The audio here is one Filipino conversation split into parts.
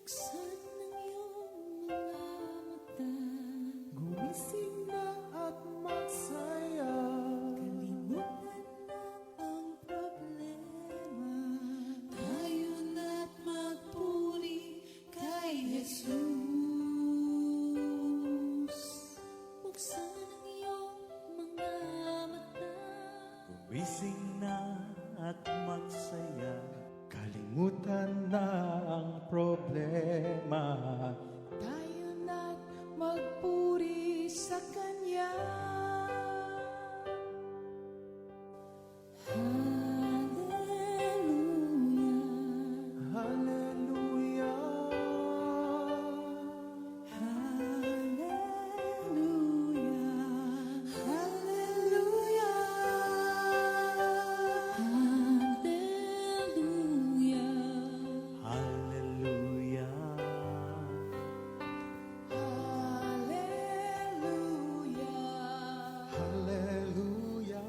Buksan ng iyong mga mata, gumising na at magsaya. Kalimutan na ang problema, tayo na't magpuri kay Jesus. Buksan ang iyong mga mata, Gumising na at magsaya. Kalimutan na ang problema. tayo na't magpuri sa Kanya. Hallelujah, Hallelujah. hallelujah, hallelujah, hallelujah, Hallelujah. hallelujah.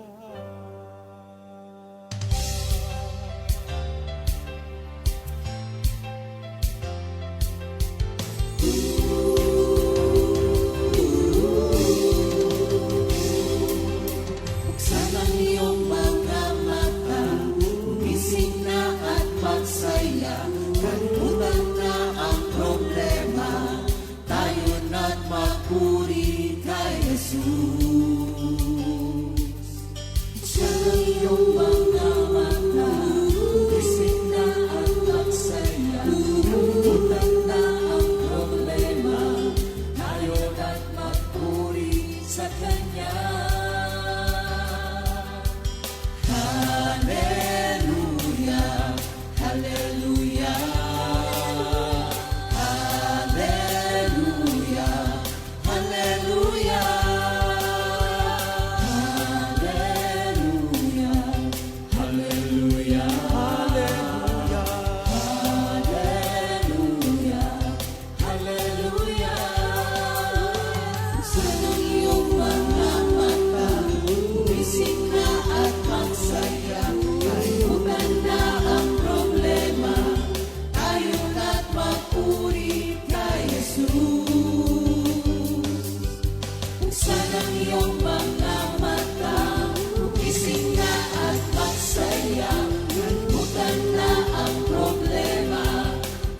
Buksan ang iyong mga mata, gumising na at magsaya. Kalimutan na ang problema, tayo na't magpuri kay Jesus. Buksan ang iyong mga mata, gumising na at magsaya. Kalimutan na ang problema, tayo na't magpuri sa Kanya. Hallelujah, hallelujah, hallelujah, hallelujah, hallelujah, hallelujah, hallelujah, hallelujah. Buksan ang iyong mga mata, gumising na at magsaya. Kalimutan na ang problema, tayo na't magpuri kay Jesus. Buksan ang iyong mga mata, gumising na at magsaya. Kalimutan na ang problema,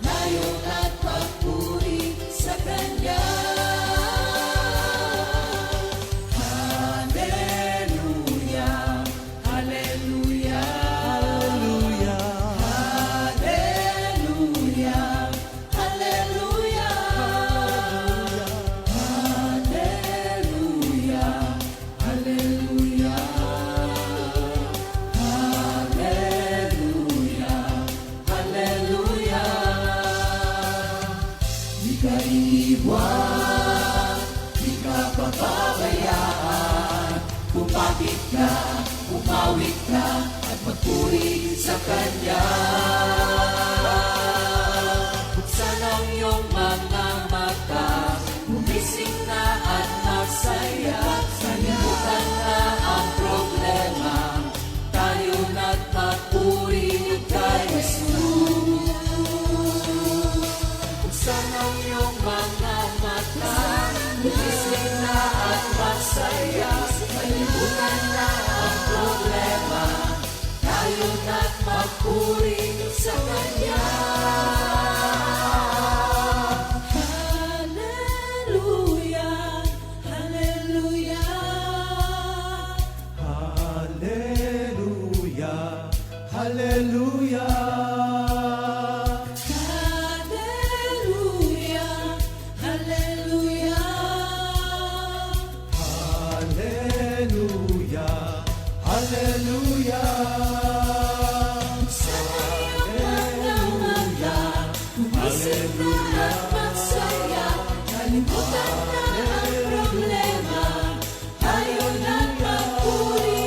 tayo na't magpuri sa Kanya. Hallelujah, hallelujah, hallelujah, hallelujah, hallelujah, hallelujah, hallelujah, hallelujah. Di ka iiwan, di ka pababayaan. Kumapit ka, umawit ka, at magpuri sa Kanya. Buksan ang iyong mga mata, gumising na at magsaya. Kalimutan na ang problema, tayo na't magpuri kay Jesus. Buksan ang iyong mga mata, gumising na at magsaya. Kalimutan na ang problema, tayo na't magpuri sa Kanya. Hallelujah, hallelujah, Hallelujah. Hallelujah. hallelujah, hallelujah. Hallelujah. Hallelujah. Sa iyong mga mata, gumising na at magsaya. Kalimutan na ang problema, tayo na't magpuri.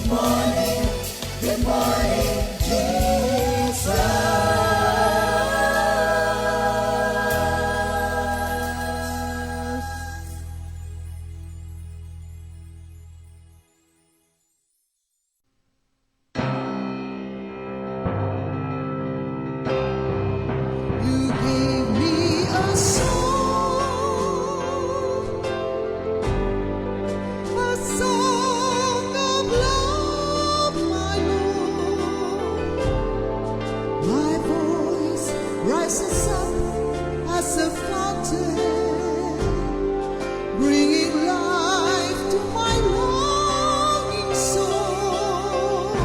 Good morning, Jesus. You gave me a song of love, my Lord. My voice rises up as a fountain, bringing life to my longing soul.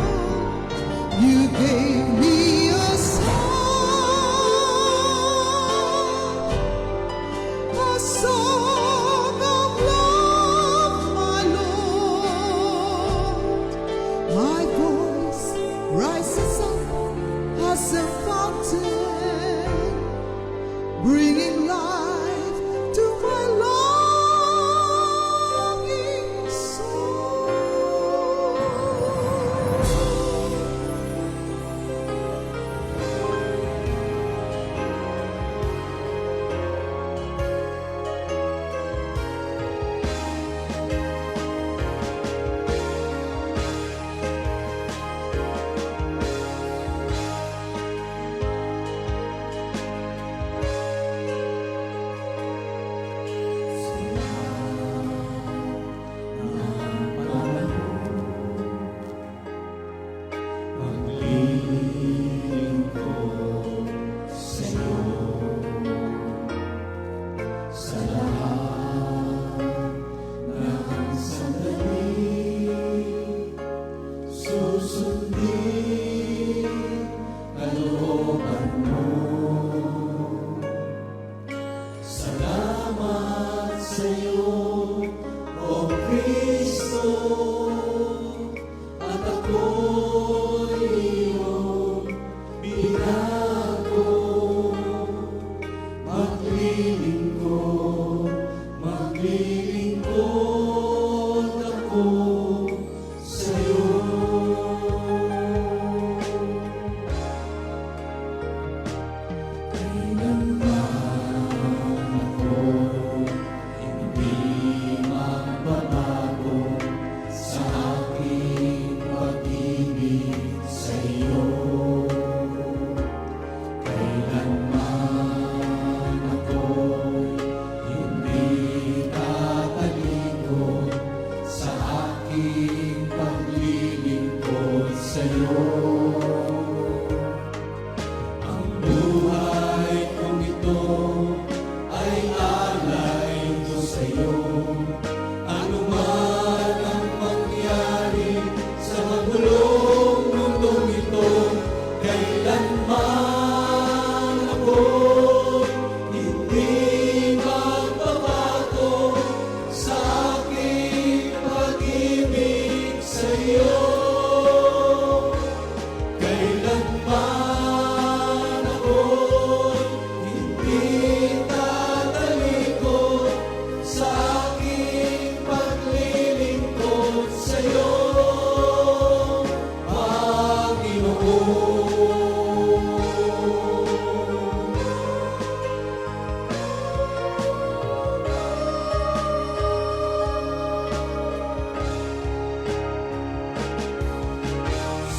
You gave me a song of love, my Lord. My voice rises up as a fountain, bringing life to my longing soul.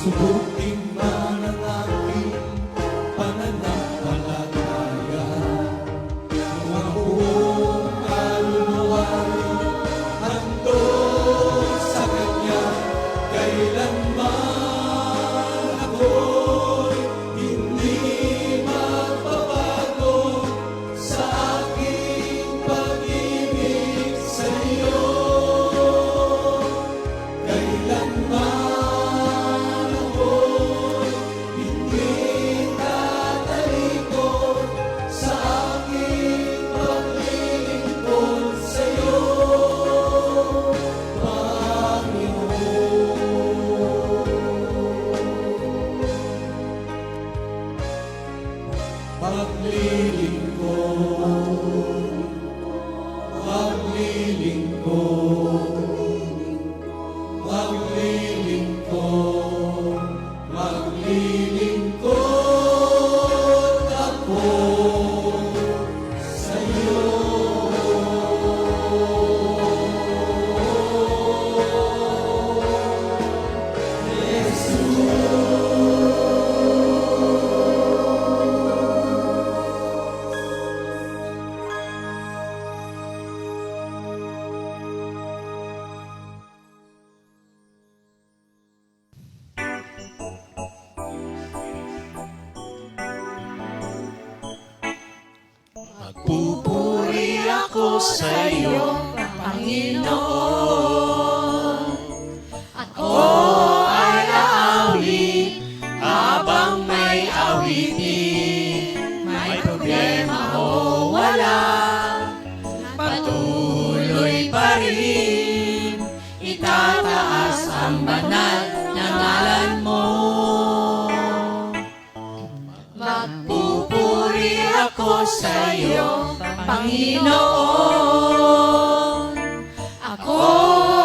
Subukin man ang aking pananampalataya, kung ang buong kaluluwa'y handog sa Kanya, kailanman ako'y hindi magbabago sa aking pag-ibig sa iyo. Kailanman ako'y ako sa iyo, Panginoon. Ako ay aawit habang may awitin. May problema o wala, patuloy pa rin itataas ang banal na ngalan mo. Magpupuri ako sa iyo, Panginoon. Ako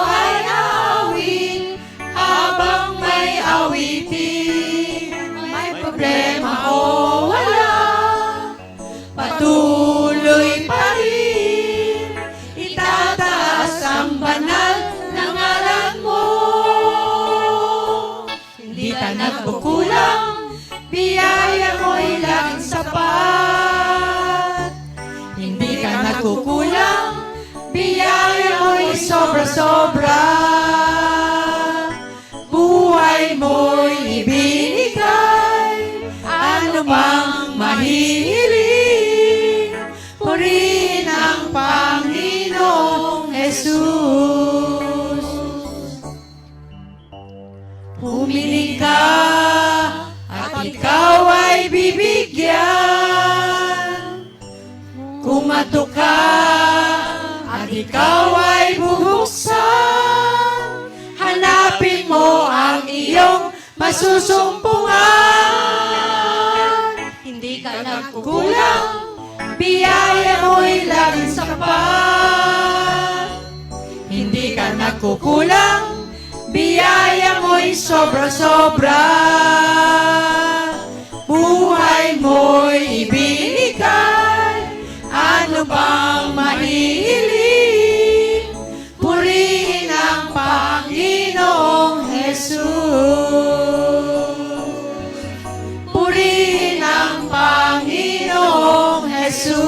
ay aawit habang may awitin. May problema o wala, patuloy pa rin itataas ang banal na ngalan mo. Hindi ka nagkukulang, biyaya mo'y laging sapat. Hindi ka nagkukulang, biyaya mo'y sobra-sobra. Buhay mo'y ibinigay, ano mang mahihiling. Purihin ang Panginoong Jesus. Humiling ka at ikaw ay bibigyan. Kumato ka at ikaw ay bubuksan. Hanapin mo ang iyong masusumpungan. Hindi ka nagkukulang, biyaya mo'y laging sapat. Hindi ka nagkukulang, biyaya mo'y sobra-sobra. Buhay mo'y ibinigay, ano bang mahihiling? Purihin ang Panginoong Jesus. Purihin ang Panginoong Jesus.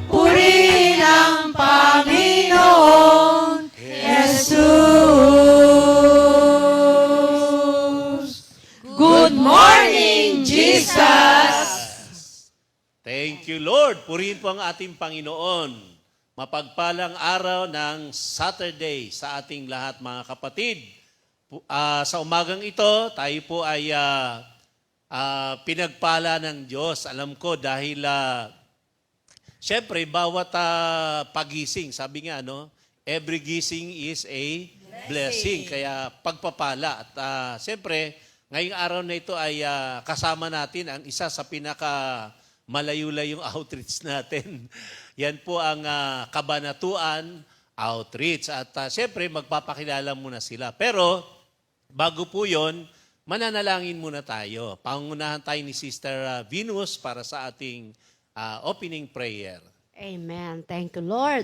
Purihin ang Panginoong Jesus. Good morning, Jesus! Thank you, Lord. Purihin po ang ating Panginoon. Mapagpalang araw ng Saturday sa ating lahat, mga kapatid. Sa umagang ito, tayo po ay pinagpala ng Diyos. Alam ko dahil, syempre, bawat pagising, sabi nga, every gising is a blessing. Kaya pagpapala. At syempre, ngayong araw na ito ay kasama natin ang isa sa malayo-layong outreach natin. Yan po ang Kabanatuan Outreach. At siyempre, magpapakilala muna sila. Pero, bago po yon, mananalangin muna tayo. Pangunahan tayo ni Sister Venus para sa ating opening prayer. Amen. Thank you, Lord.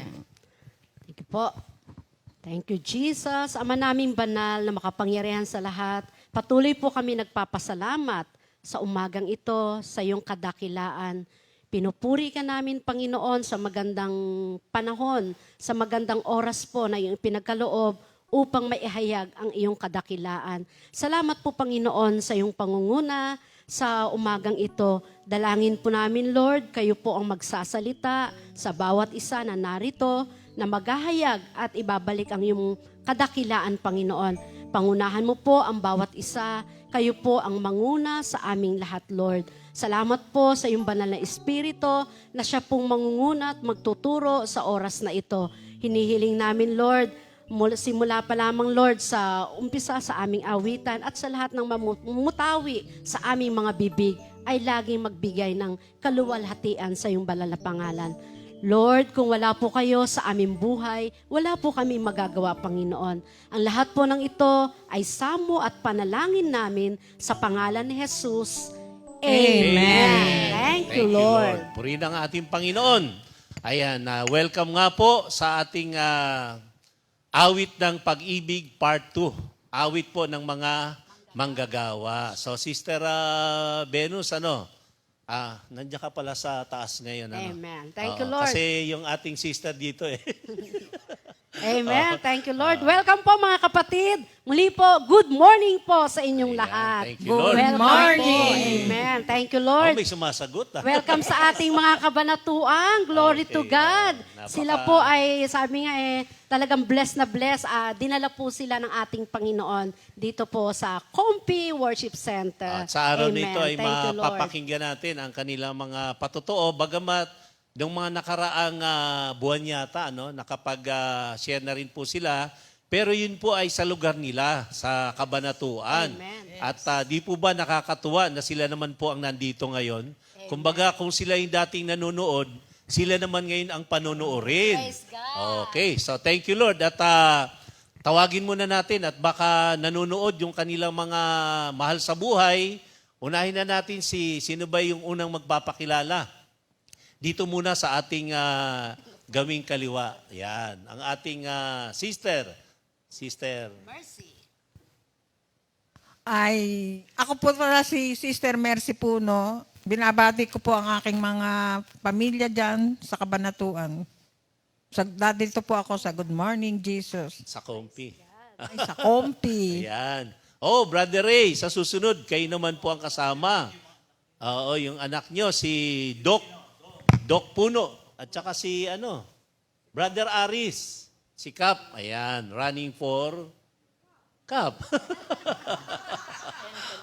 Thank you po. Thank you, Jesus. Ama naming banal na makapangyarihan sa lahat, patuloy po kami nagpapasalamat sa umagang ito, sa iyong kadakilaan. Pinupuri ka namin, Panginoon, sa magandang panahon, sa magandang oras po na iyong pinagkaloob upang maihayag ang iyong kadakilaan. Salamat po, Panginoon, sa iyong pangunguna sa umagang ito. Dalangin po namin, Lord, kayo po ang magsasalita sa bawat isa na narito, na maghahayag at ibabalik ang iyong kadakilaan, Panginoon. Pangunahan mo po ang bawat isa. Kayo po ang manguna sa aming lahat, Lord. Salamat po sa iyong banal na Espiritu na siya pong mangunguna at magtuturo sa oras na ito. Hinihiling namin, Lord, simula pa lamang, Lord, sa umpisa sa aming awitan at sa lahat ng mamutawi sa aming mga bibig ay laging magbigay ng kaluwalhatian sa iyong banal na pangalan. Lord, kung wala po kayo sa aming buhay, wala po kami magagawa, Panginoon. Ang lahat po ng ito ay samo at panalangin namin sa pangalan ni Jesus. Amen. Thank you, Lord. Purihin ang ating Panginoon. Ayan, welcome nga po sa ating awit ng pag-ibig part 2. Awit po ng mga manggagawa. So, Sister Venus, nandiyan ka pala sa taas ngayon. Amen. Thank you, Lord. Kasi yung ating sister dito Amen. Thank you, Lord. Welcome po mga kapatid. Muli po, good morning po sa inyong Ayan, lahat. thank you, Lord. Welcome morning. po. Amen. Thank you, Oh, Lord. may sumasagot. Welcome sa ating mga kabanatuan. Glory Okay, to God. napaka- Sila po ay, sabi nga talagang blessed na blessed. Dinala po sila ng ating Panginoon dito po sa Compi Worship Center. At sa araw Amen. nito ay Thank you, Lord. mapapakinggan natin ang kanilang mga patotoo. Bagamat ng mga nakaraang buwan yata, nakapag-share na rin po sila. Pero yun po ay sa lugar nila, sa Kabanatuan. Amen. At di po ba nakakatuwa na sila naman po ang nandito ngayon? Kumbaga, kung sila yung dating nanonood, sila naman ngayon ang panonoorin. Praise God. Okay, so thank you Lord. At tawagin muna natin at baka nanonood yung kanilang mga mahal sa buhay. Unahin na natin sino ba yung unang magpapakilala. Dito muna sa ating gawing kaliwa. Yan, ang ating sister. Mercy. Ako po pala si Sister Mercy Puno. Binabati ko po ang aking mga pamilya dyan sa Kabanatuan. Dito po ako sa Good Morning Jesus. Sa Compi. Ay, sa Compi. Ayan. Oh, Brother Ray, sa susunod, kayo naman po ang kasama. Oo, yung anak nyo, si Doc Puno. At saka si, Brother Aris. Si Cap. Ayan, running for Cap.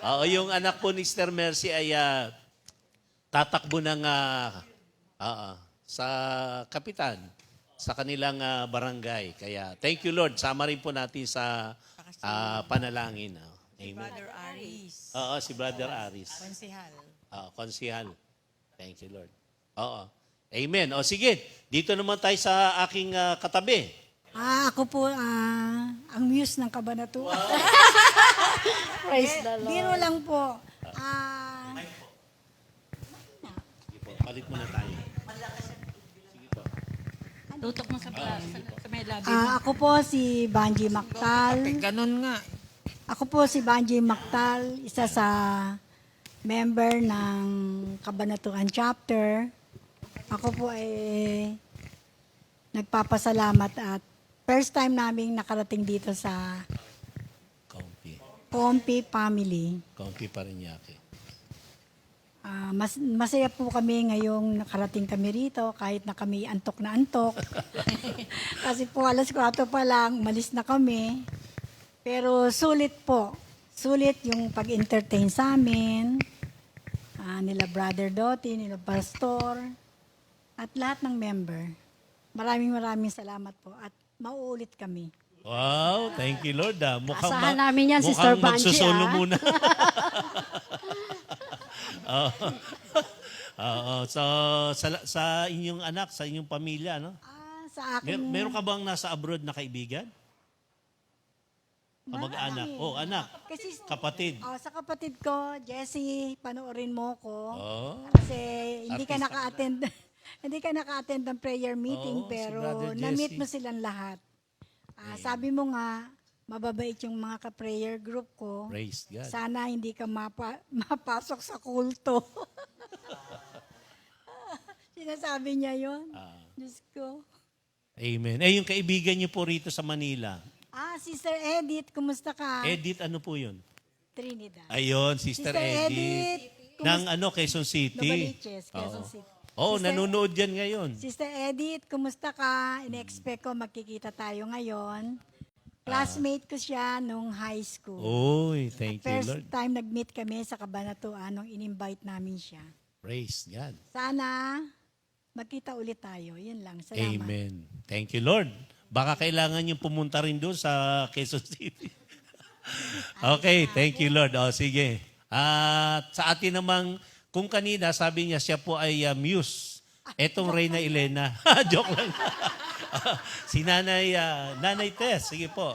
Oo, yung anak po ni Sister Mercy ay tatakbo ng sa kapitan sa kanilang barangay. Kaya thank you Lord. Sama rin po natin sa panalangin. Amen. Brother Aris. Oo, si Brother Aris. Konsihal. Konsihal. Thank you Lord. Oo. Amen. O sige, dito naman tayo sa aking katabi. Ako po ang muse ng Kabanatuan. Praise the Lord. Biro lang po. Sige po, palit muna tayo. Sige po. Tutok mo sa may labi. Ako po si Banji Mactal. Ganun nga. Ako po si Banji Mactal, isa sa member ng Kabanatuan Chapter. Ako po ay nagpapasalamat at first time naming nakarating dito sa Compi family. Compi pa rin yake. Masaya po kami ngayong nakarating kami rito kahit na kami antok na antok. Kasi po alas 4 pa lang, malis na kami. Pero sulit po. Sulit yung pag-entertain sa amin. Nila Brother Doty, nila Pastor, at lahat ng member. Maraming salamat po at mauulit kami. Wow, thank you Lord. Asahan namin yan, Sister mukhang Banji, magsusolo muna. So, sa inyong anak, sa inyong pamilya, Sa akin, meron ka bang nasa abroad na kaibigan? Kamag-anak? Oh, anak. kasi, Kapatid. sa kapatid ko, Jessie, panoorin mo ko. Oh. Kasi hindi ka Artista naka-attend hindi ka naka-attend ng prayer meeting Oo, si pero Brother na-meet Jesse. mo silang lahat. Sabi mo nga, mababait yung mga ka-prayer group ko. Praise God. Sana hindi ka mapasok sa kulto. Sinasabi niya yun. Diyos ko. Amen. Yung kaibigan niyo po rito sa Manila. Sister Edith, kumusta ka? Edith, ano po yun? Trinidad. Ayun, Sister Edith. Ng Quezon City. Novaliches, Quezon City. Oo, Sister- nanonood yan ngayon. Sister Edith, kumusta ka? Ine-expect ko magkikita tayo ngayon. Classmate ko siya nung high school. Oy, thank you First Lord. time nag-meet kami sa Kabanatuan nung in-invite namin siya. Praise God. Sana magkita ulit tayo. Yun lang. Salamat. Amen. Thank you Lord. Baka kailangan yung pumunta rin doon sa Quezon City. Okay, thank you Lord. O, sige. At sa atin namang, kung kanina sabi niya siya po ay muse. Etong Reyna Elena. Joke lang. Si Nanay Tess. Sige po.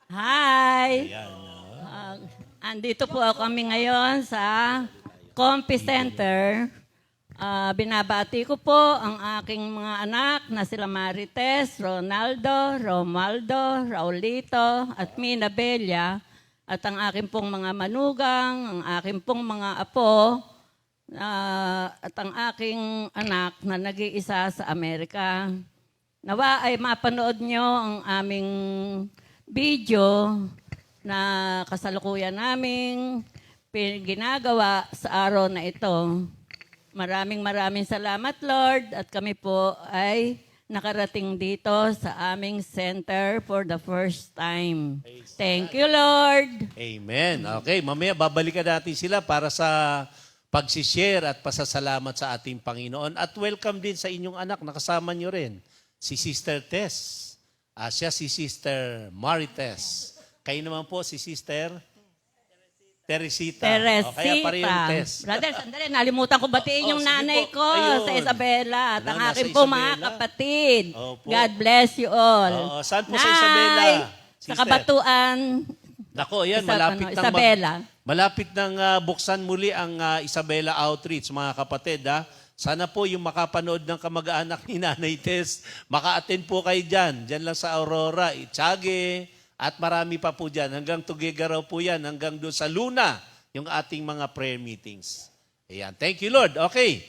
Hi! Ayan. Andito po ako kami ngayon sa Compi Center. Binabati ko po ang aking mga anak na sila Marites, Ronaldo, Romaldo, Raulito, at Mina Bella. At ang aking pong mga manugang, ang aking pong mga apo, at ang aking anak na nag-iisa sa Amerika. Nawa ay mapanood nyo ang aming video na kasalukuyan naming ginagawa sa araw na ito. Maraming salamat, Lord, at kami po ay nakarating dito sa aming center for the first time. Thank you, Lord. Amen. Okay, mamaya babalikan natin sila para sa pagsishare at pasasalamat sa ating Panginoon. At welcome din sa inyong anak, nakasama nyo rin, si Sister Tess. Siya si Sister Marites. Kayo naman po si Sister Teresita. O, kaya pareho yung Tess. Brother, sandali, nalimutan ko batiin yung sige nanay po. ko Ayun. sa Isabela at ang Nasa aking po mga Isabela. kapatid. Opo. God bless you all. Oo, saan po sa Isabela, Nay, sa sister? Kabatuan, Nako, yan, Isabela. malapit nang buksan muli ang Isabela Outreach, mga kapatid. Sana po yung makapanood ng kamag-anak ni Nanay Tess, maka-attend po kayo dyan. Dyan lang sa Aurora, Itiague, at marami pa po dyan. Hanggang Tuguegarao po yan, hanggang doon sa Luna, yung ating mga prayer meetings. Ayan. Thank you, Lord. Okay.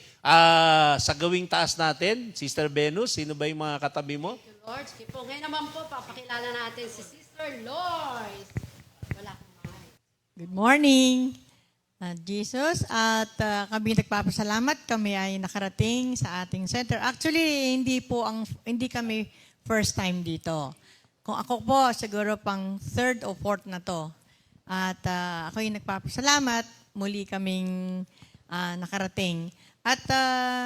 Sa gawing taas natin, Sister Venus, sino ba yung mga katabi mo? Thank you, Lord. Sige po. Ngayon naman po, papakilala natin si Sister Lois. Wala akong mic. Good morning, Jesus. At kami nagpapasalamat. Kami ay nakarating sa ating center. Actually, hindi kami first time dito. Kung ako po, siguro pang third o fourth na to. At ako yung nagpapasalamat. Muli kaming nakarating. At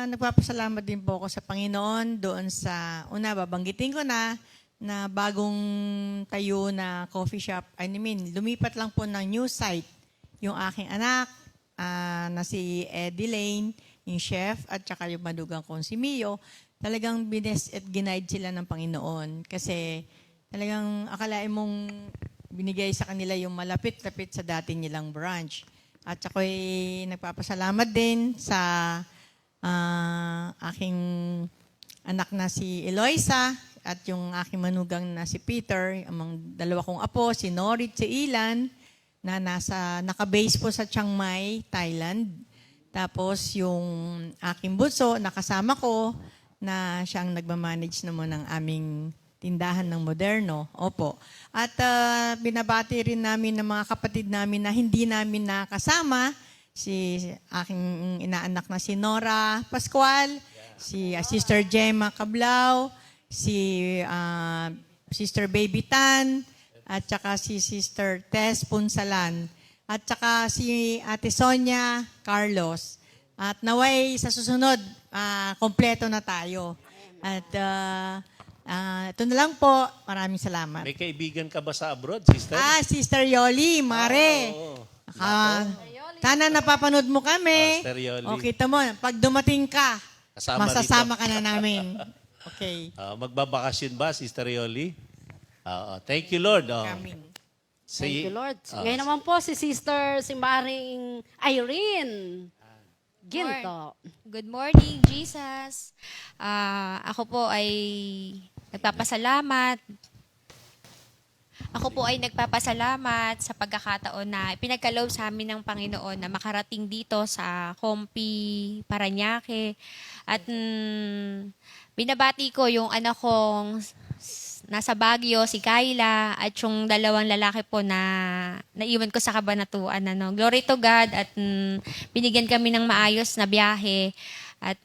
nagpapasalamat din po ako sa Panginoon doon sa, babanggitin ko na bagong tayo na coffee shop. Lumipat lang po ng new site yung aking anak na si Eddie Lane, yung chef, at saka yung madugang kong si Mio. Talagang bines at ginaid sila ng Panginoon. Kasi talagang akalain mong binigay sa kanila yung malapit-lapit sa dati nilang branch. At ako'y nagpapasalamat din sa aking anak na si Eloisa at yung aking manugang na si Peter, ang dalawa kong apo, si Norit, si Ilan, na naka-base po sa Chiang Mai, Thailand. Tapos yung aking bunso, nakasama ko, na siyang nagmamanage naman ng aming tindahan ng moderno. Opo. At binabati rin namin ng mga kapatid namin na hindi namin nakasama. Si aking inaanak na si Nora Pascual, si Sister Gemma Cablao, si Sister Baby Tan, at saka si Sister Tess Punsalan, at saka si Ate Sonia Carlos. At naway sa susunod, kompleto na tayo. At ito na lang po. Maraming salamat. May kaibigan ka ba sa abroad, Sister? Sister Yoli, Mare. Oo. Sana napapanood mo kami. Sister Yoli. O, kita mo, pag dumating ka, Kasama masasama rito. ka na namin. Okay. Magbabakasyon ba, Sister Yoli? Thank you, Lord. Coming. Thank you, Lord. Ngayon naman po si Maring Irene Ginto. Good morning, Jesus. Ako po ay nagpapasalamat. Sa pagkakataon na pinagkaloob sa amin ng Panginoon na makarating dito sa Compi, Parañaque. At binabati ko yung anak kong nasa Baguio, si Kyla, at yung dalawang lalaki po na naiwan ko sa Kabanatuan. Glory to God, at binigyan kami ng maayos na biyahe, at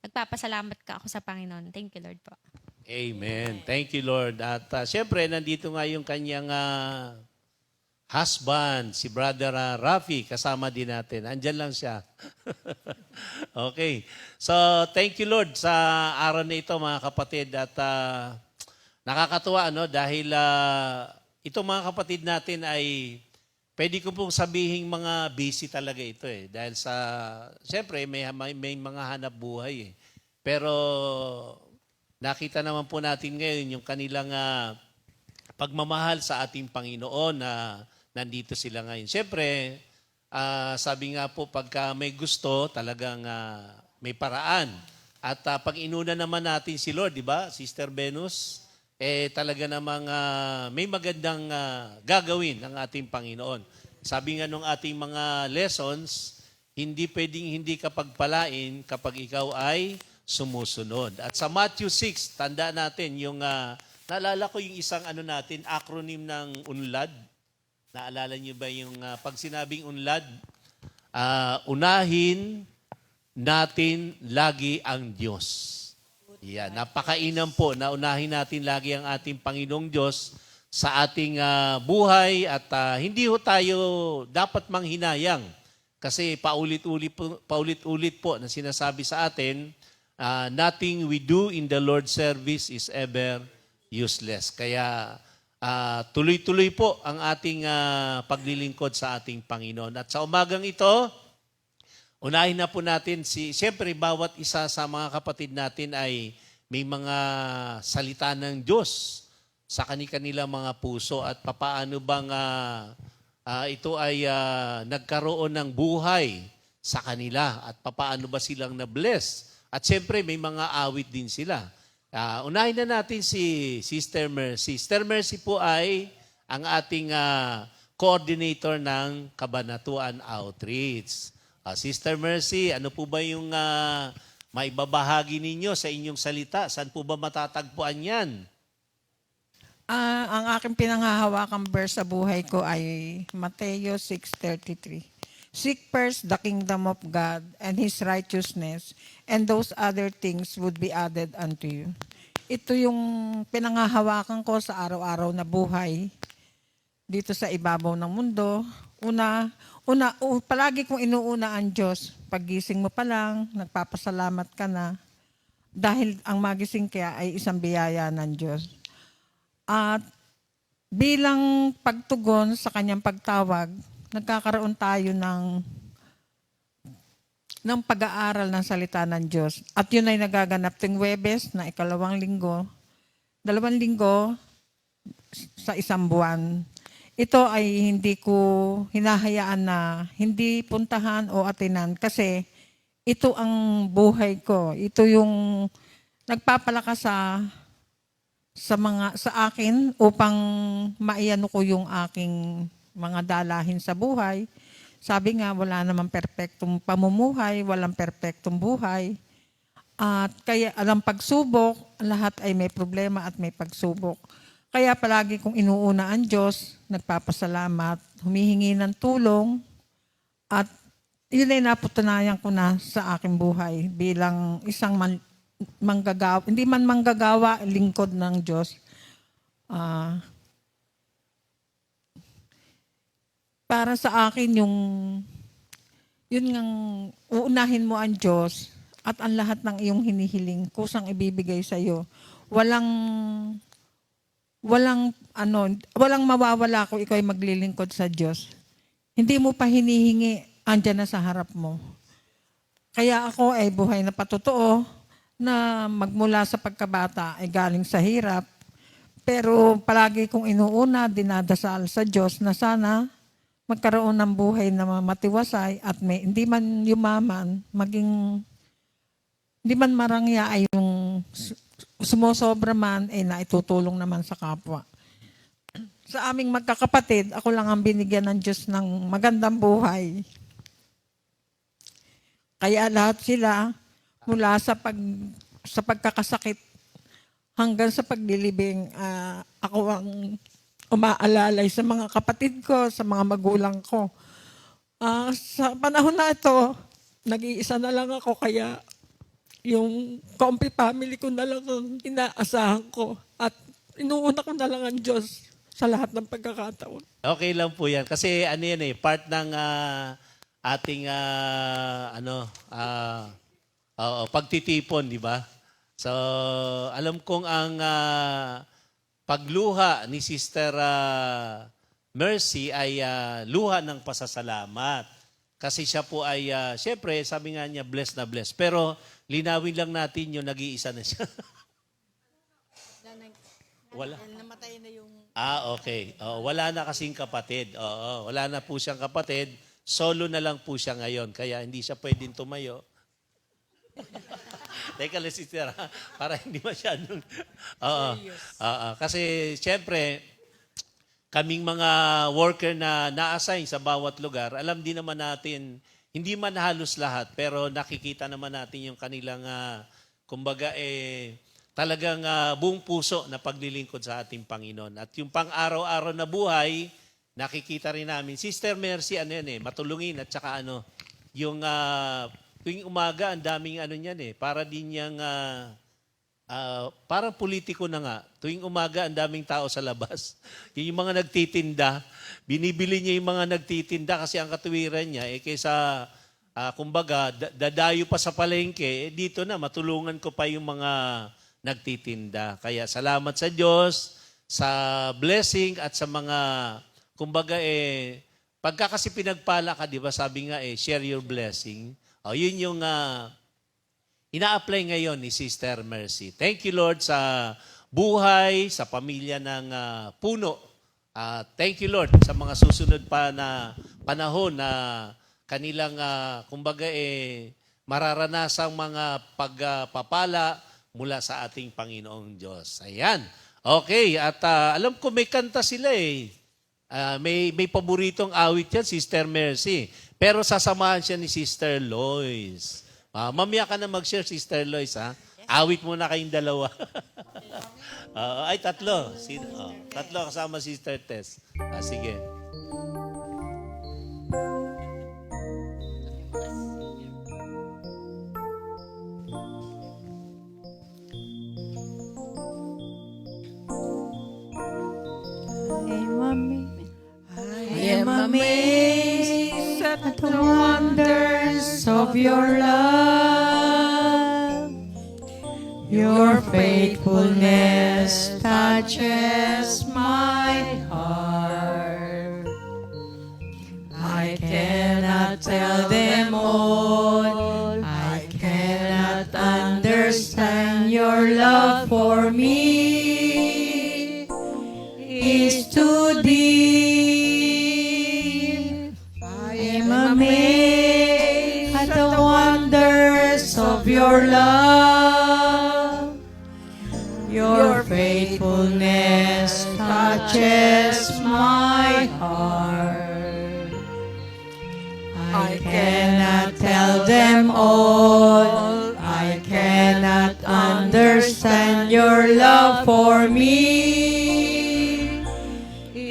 nagpapasalamat ka ako sa Panginoon. Thank you, Lord po. Amen. Thank you, Lord. At siyempre, nandito nga yung kanyang husband, si Brother Rafi, kasama din natin. Andyan lang siya. Okay. So, thank you, Lord, sa araw na ito, mga kapatid. At nakakatuwa, dahil itong mga kapatid natin ay, pwede ko pong sabihin mga busy talaga ito eh. Dahil siyempre, may mga hanap buhay eh. Pero, nakita naman po natin ngayon yung kanilang pagmamahal sa ating Panginoon na nandito sila ngayon. Siyempre, sabi nga po, pagka may gusto, talagang may paraan. At pag inuna naman natin si Lord, di ba, Sister Venus, talaga namang may magandang gagawin ng ating Panginoon. Sabi nga nung ating mga lessons, hindi pwedeng hindi ka pagpalain kapag ikaw ay sumusunod. At sa Matthew 6, tanda natin yung, naalala ko yung isang natin, acronym ng UNLAD. Naalala niyo ba yung pag sinabing UNLAD? Unahin natin lagi ang Diyos. Yan, napakainam po na unahin natin lagi ang ating Panginoong Diyos sa ating buhay at hindi ho tayo dapat manghinayang kasi paulit-ulit po na sinasabi sa atin, nothing we do in the Lord's service is ever useless. Kaya tuloy-tuloy po ang ating paglilingkod sa ating Panginoon. At sa umagang ito, unahin na po natin siyempre bawat isa sa mga kapatid natin ay may mga salita ng Diyos sa kanilang mga puso at papaano bang ito ay nagkaroon ng buhay sa kanila at papaano ba silang na-bless. At siyempre may mga awit din sila. Unahin na natin si Sister Mercy. Sister Mercy po ay ang ating coordinator ng Kabanatuan Outreach. Sister Mercy, ano po ba yung maibabahagi ninyo sa inyong salita? Saan po ba matatagpuan yan? Ang aking pinanghahawakang verse sa buhay ko ay Mateo 6:33. Seek first the kingdom of God and His righteousness, and those other things would be added unto you. Ito yung pinanghahawakan ko sa araw-araw na buhay dito sa ibabaw ng mundo. Palagi kong inuuna ang Diyos. Paggising mo pa lang, nagpapasalamat ka na dahil ang magising kaya ay isang biyaya ng Diyos. At bilang pagtugon sa kanyang pagtawag, nagkakaroon tayo ng pag-aaral ng salita ng Diyos. At yun ay nagaganap tuwing Huwebes na ikalawang linggo, 2 linggo sa isang buwan. Ito ay hindi ko hinahayaan na hindi puntahan o atinan kasi ito ang buhay ko. Ito yung nagpapalakas sa akin upang maiyano ko yung aking mga dalahin sa buhay. Sabi nga, wala namang perpektong pamumuhay, walang perpektong buhay. At kaya alam pagsubok, lahat ay may problema at may pagsubok. Kaya palagi kong inuuna ang Diyos, nagpapasalamat, humihingi ng tulong, at yun ay napatunayan ko na sa aking buhay bilang isang manggagawa, hindi man manggagawa, lingkod ng Diyos. Para sa akin, yun ngang uunahin mo ang Diyos at ang lahat ng iyong hinihiling, kusang ibibigay sa iyo. Walang mawawala kung ikaw ay maglilingkod sa Diyos. Hindi mo pa hinihingi, andyan na sa harap mo. Kaya ako ay buhay na patotoo na magmula sa pagkabata ay galing sa hirap. Pero palagi kong inuuna, dinadasal sa Diyos na sana magkaroon ng buhay na matiwasay at hindi man yumaman, hindi man marangya ay yung sumusobra man, naitutulong naman sa kapwa. Sa aming magkakapatid, ako lang ang binigyan ng Diyos ng magandang buhay. Kaya lahat sila, mula sa pagkakasakit hanggang sa paglilibing, ako ang umaalalay sa mga kapatid ko, sa mga magulang ko. Sa panahon na ito, nag-iisa na lang ako, kaya yung Comfy family ko na lang ang inaasahan ko at inuuna ko na lang ang Diyos sa lahat ng pagkakataon. Okay lang po yan. Kasi part ng ating pagtitipon, di ba? So, alam kong ang pagluha ni Sister Mercy ay luha ng pasasalamat. Kasi siya po ay, syempre, sabi nga niya, blessed na blessed. Pero, linawin lang natin yung nag-iisa na siya. Wala. Namatay na yung... Okay. Wala na kasing kapatid. Wala na po siyang kapatid. Solo na lang po siya ngayon. Kaya hindi siya pwedeng tumayo. Teka lang, sister, para hindi masyadong... Kasi, syempre, kaming mga worker na na-assign sa bawat lugar, alam din naman natin, hindi man halos lahat, pero nakikita naman natin yung kanilang kumbaga talagang buong puso na paglilingkod sa ating Panginoon. At yung pang-araw-araw na buhay, nakikita rin namin. Sister Mercy, matulungin at saka yung tuwing umaga, ang daming niyan para din niyang, parang politiko na nga. Tuwing umaga, ang daming tao sa labas. Yung mga nagtitinda, binibili niya yung mga nagtitinda kasi ang katuwiran niya, kaysa, kumbaga, dadayo pa sa palengke, dito na, matulungan ko pa yung mga nagtitinda. Kaya salamat sa Diyos, sa blessing at sa mga, kumbaga pagka kasi pinagpala ka, di ba, sabi nga share your blessing. Yun yung ina-apply ngayon ni Sister Mercy. Thank you, Lord, sa buhay, sa pamilya ng puno. Thank you, Lord, sa mga susunod pa na panahon na kanilang, kumbaga, mararanasang mga pagpapala mula sa ating Panginoong Diyos. Ayan. Okay, at alam ko may kanta sila may paboritong awit yan, Sister Mercy. Pero sasamahan siya ni Sister Lois. Mamaya ka na mag-share, Sister Lois, ha? Awit muna kayong dalawa. Ay, tatlo. Tatlo kasama Sister Tess. Sige. I am amazed at the wonders of your love. Your faithfulness touches my heart. I cannot tell them all. I cannot understand your love for me. Is too deep. I am amazed at the wonders of your love. Your faithfulness touches my heart. I cannot tell them all. I cannot understand your love for me.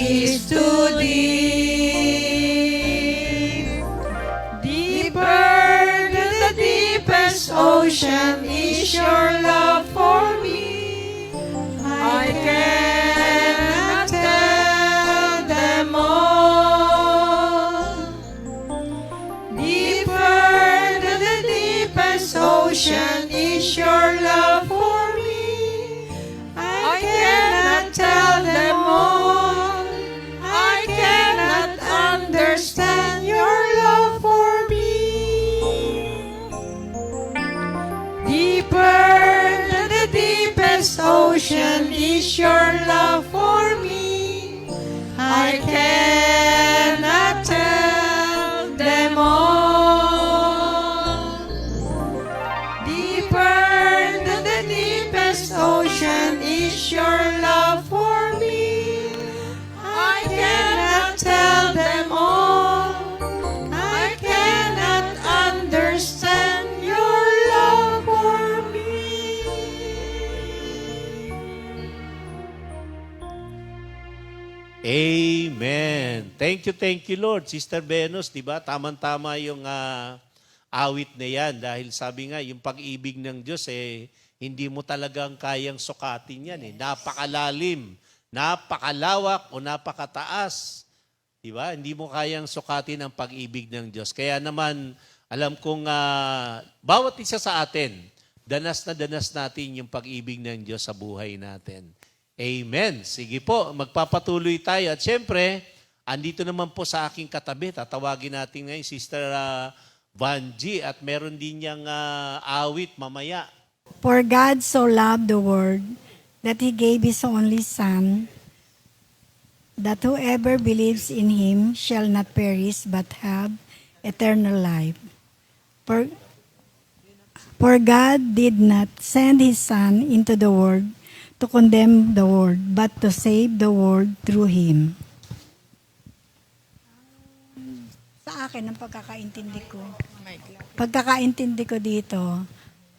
Is too deep. Deeper than the deepest ocean is your love for me. I cannot tell them all. Deeper than the deepest ocean is your love for me. I cannot tell them all. I cannot understand your love for me. Deeper than the deepest ocean is your love for me. I cannot tell them all. Deeper than the deepest ocean is your love for me. I cannot tell them all. I cannot understand your love for me. Amen. Thank you, Lord. Sister Venus, di ba? Tama-tama yung awit na yan dahil sabi nga, yung pag-ibig ng Diyos, hindi mo talagang kayang sukatin yan. Napakalalim, napakalawak o napakataas. Di ba? Hindi mo kayang sukatin ang pag-ibig ng Diyos. Kaya naman, alam kong bawat isa sa atin, danas na danas natin yung pag-ibig ng Diyos sa buhay natin. Amen. Sige po, magpapatuloy tayo. At syempre, andito naman po sa aking katabi, tatawagin natin ngayon, Sister Vanji, at meron din niyang awit mamaya. For God so loved the world that He gave His only Son, that whoever believes in Him shall not perish but have eternal life. For God did not send His Son into the world to condemn the world, but to save the world through Him. Sa akin, ang pagkakaintindi ko dito,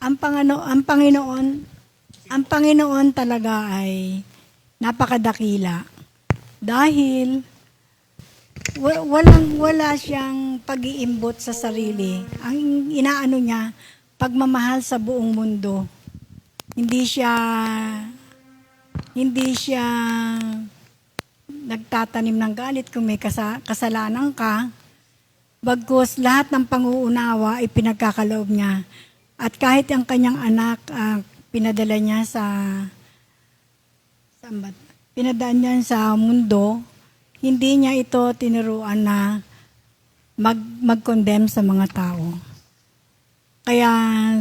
ang Panginoon talaga ay napakadakila. Dahil wala siyang pag-iimbot sa sarili. Ang inaano niya, pagmamahal sa buong mundo. Hindi siya nagtatanim ng galit kung may kasalanan ka. Bagkus lahat ng panguunawa ay pinagkakaloob niya. At kahit ang kanyang anak, pinadala niya pinadaan niya sa mundo, hindi niya ito tinuruan na mag-condemn sa mga tao. Kaya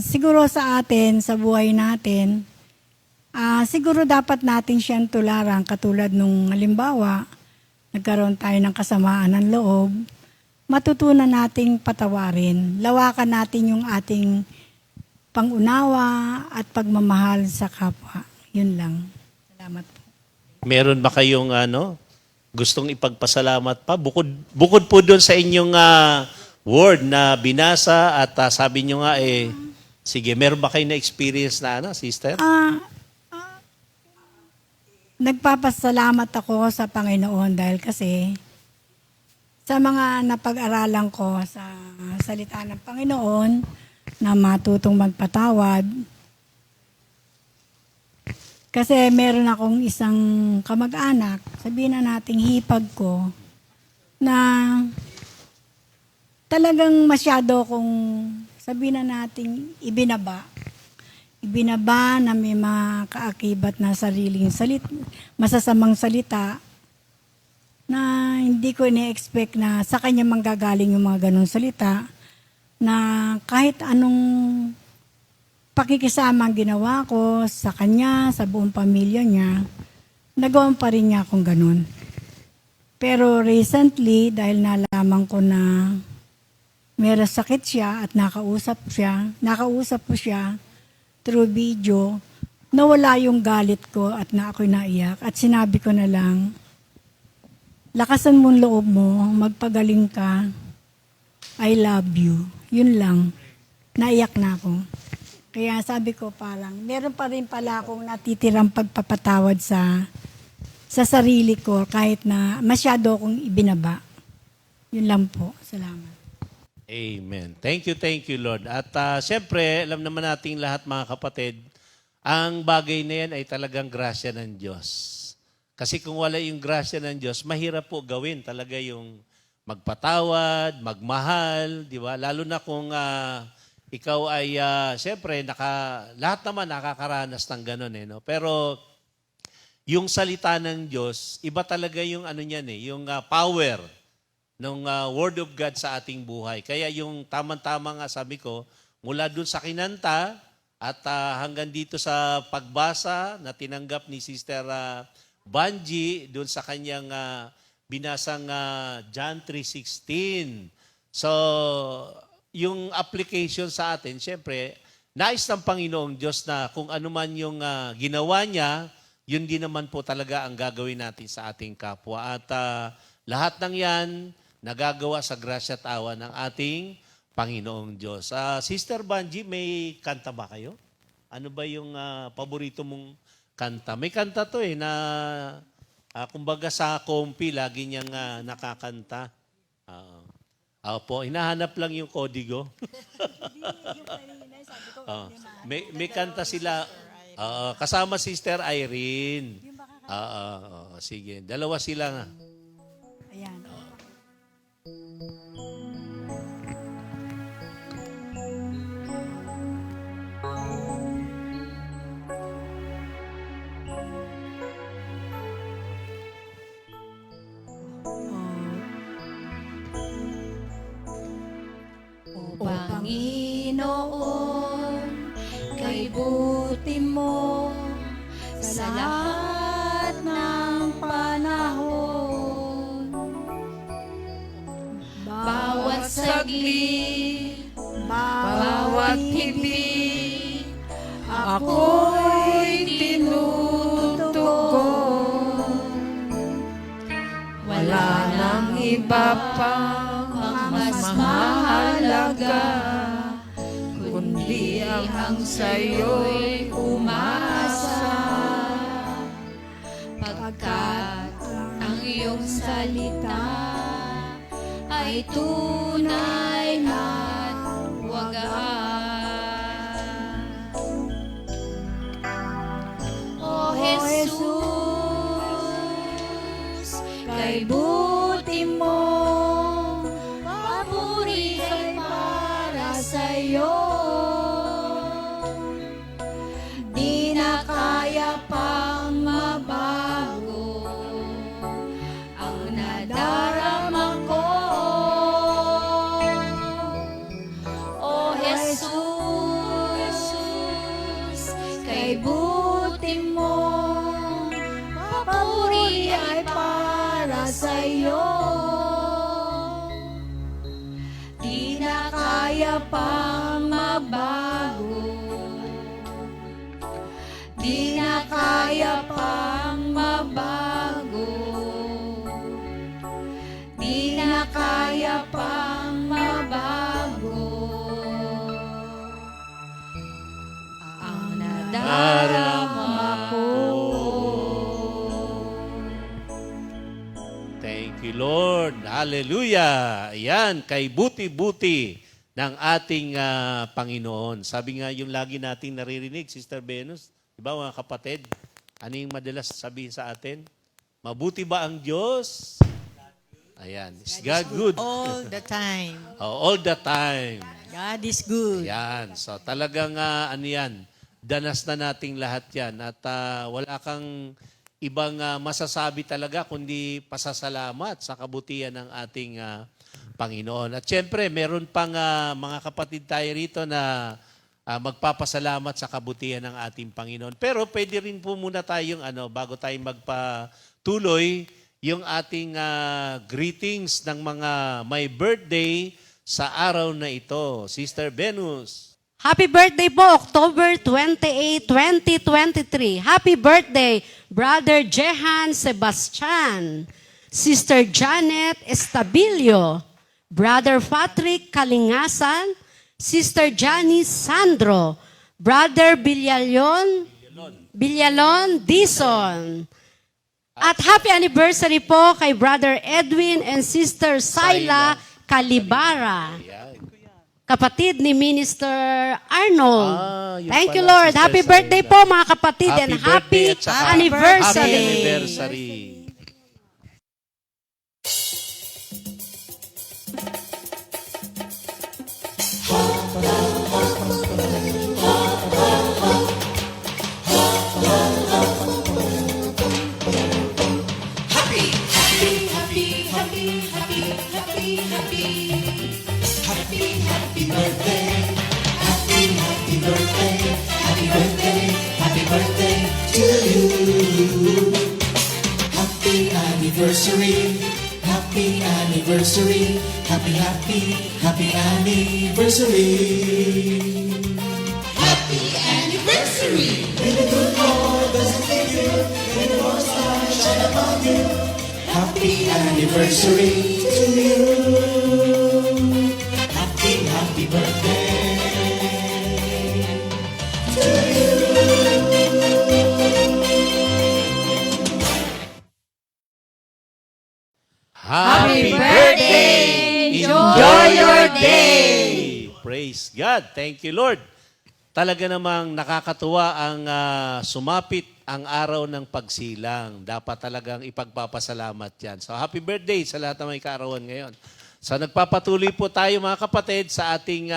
siguro sa atin, sa buhay natin, siguro dapat natin siyang tularan katulad nung halimbawa, nagkaroon tayo ng kasamaan ng loob, matutunan nating patawarin, lawakan natin yung ating pangunawa at pagmamahal sa kapwa. Yun lang. Salamat po. Meron ba kayong gustong ipagpasalamat pa? Bukod po doon sa inyong word na binasa at sabi nyo nga sige, meron ba kayo na experience na sister? Nagpapasalamat ako sa Panginoon dahil kasi sa mga napag-aralan ko sa salita ng Panginoon na matutong magpatawad. Kasi meron akong isang kamag-anak, sabihin na nating hipag ko, na talagang masyado kong sabihin na nating ibinaba. Ibinaba na may mga kaakibat na sariling masasamang salita na hindi ko ina-expect na sa kanya manggagaling yung mga ganong salita na kahit anong pakikisama ang ginawa ko sa kanya, sa buong pamilya niya, nagawan pa rin niya akong ganun. Pero recently, dahil nalaman ko na meron sakit siya at nakausap ko siya through video, nawala yung galit ko at na ako'y naiyak. At sinabi ko na lang, lakasan mo ang loob mo, magpagaling ka, I love you. Yun lang. Naiyak na ako. Kaya sabi ko parang, meron pa rin pala akong natitirang pagpapatawad sa sarili ko kahit na masyado akong ibinaba. Yun lang po. Salamat. Amen. Thank you, Lord. At siyempre, alam naman nating lahat mga kapatid, ang bagay na yan ay talagang grasya ng Diyos. Kasi kung wala yung grasya ng Diyos, mahirap po gawin talaga yung magpatawad, magmahal, di ba? Lalo na kung ikaw ay, siyempre, lahat naman nakakaranas ng ganun. No? Pero yung salita ng Diyos, iba talaga yung yung power ng Word of God sa ating buhay. Kaya yung tamang-tama nga sabi ko, mula dun sa kinanta at hanggang dito sa pagbasa na tinanggap ni Sister Banji dun sa kanyang binasang John 3:16. So, yung application sa atin, siyempre, nais ng Panginoong Diyos na kung ano man yung ginawa niya, yun din naman po talaga ang gagawin natin sa ating kapwa. At lahat ng yan, nagagawa sa grasya at awa ng ating Panginoong Diyos. Sister Banji, may kanta ba kayo? Ano ba yung paborito mong kanta? May kanta to na kumbaga sa kompi, lagi niyang nakakanta. Opo, hinahanap lang yung kodigo. May kanta sila. Kasama Sister Irene. Sige, dalawa sila. Ayan. Panginoon, kay buti mo sa lahat ng panahon. Bawat saglit, bawat hibig, ako'y tinutugon. Wala nang iba pang mas mahalaga, kundi lihang sa'yo'y umasa. Pagkat ang iyong salita ay tunay at wagas. O Jesus, kay buti mo, papuri ay para sa'yo. Di na kaya pang mabago ang nadarama ko. O Jesus, kay buti mo, papuri ay para sa'yo. Di na kaya pang mabago, di na kaya pang mabago, di na kaya pang mabago ang nadarama ko. Thank you, Lord. Hallelujah. Ayan, kay buti-buti ng ating Panginoon. Sabi nga yung lagi nating naririnig, Sister Venus, di ba mga kapatid, ano yung madalas sabihin sa atin? Mabuti ba ang Diyos? Ayan, is God good? All the time. All the time. God is good. Yan. So talagang ano yan, danas na nating lahat yan. At wala kang ibang masasabi talaga kundi pasasalamat sa kabutihan ng ating Panginoon. At syempre, meron pang mga kapatid tayo rito na magpapasalamat sa kabutihan ng ating Panginoon. Pero pwede rin po muna tayong bago tayo magpatuloy, yung ating greetings ng mga may birthday sa araw na ito. Sister Venus. Happy birthday po, October 28, 2023. Happy birthday, Brother Jehan Sebastian, Sister Janet Estabilio, Brother Patrick Kalingasan, Sister Janice Sandro, Brother Villalon Dison. At happy anniversary po kay Brother Edwin and Sister Sayla Calibara, kapatid ni Minister Arnold. Yun Thank you, pala, Lord. Sister Happy Sayla. birthday po mga kapatid and happy birthday at saka anniversary. Happy anniversary. Anniversary, happy anniversary, happy anniversary. Happy anniversary. May the good Lord bless and keep you, may the Lord's light shine upon you. Happy anniversary to you. Happy birthday to you. Happy birthday! Enjoy your day! Praise God. Thank you, Lord. Talaga namang nakakatuwa ang sumapit ang araw ng pagsilang. Dapat talagang ipagpapasalamat yan. So, happy birthday sa lahat ng may kaarawan ngayon. So, nagpapatuloy po tayo mga kapatid sa ating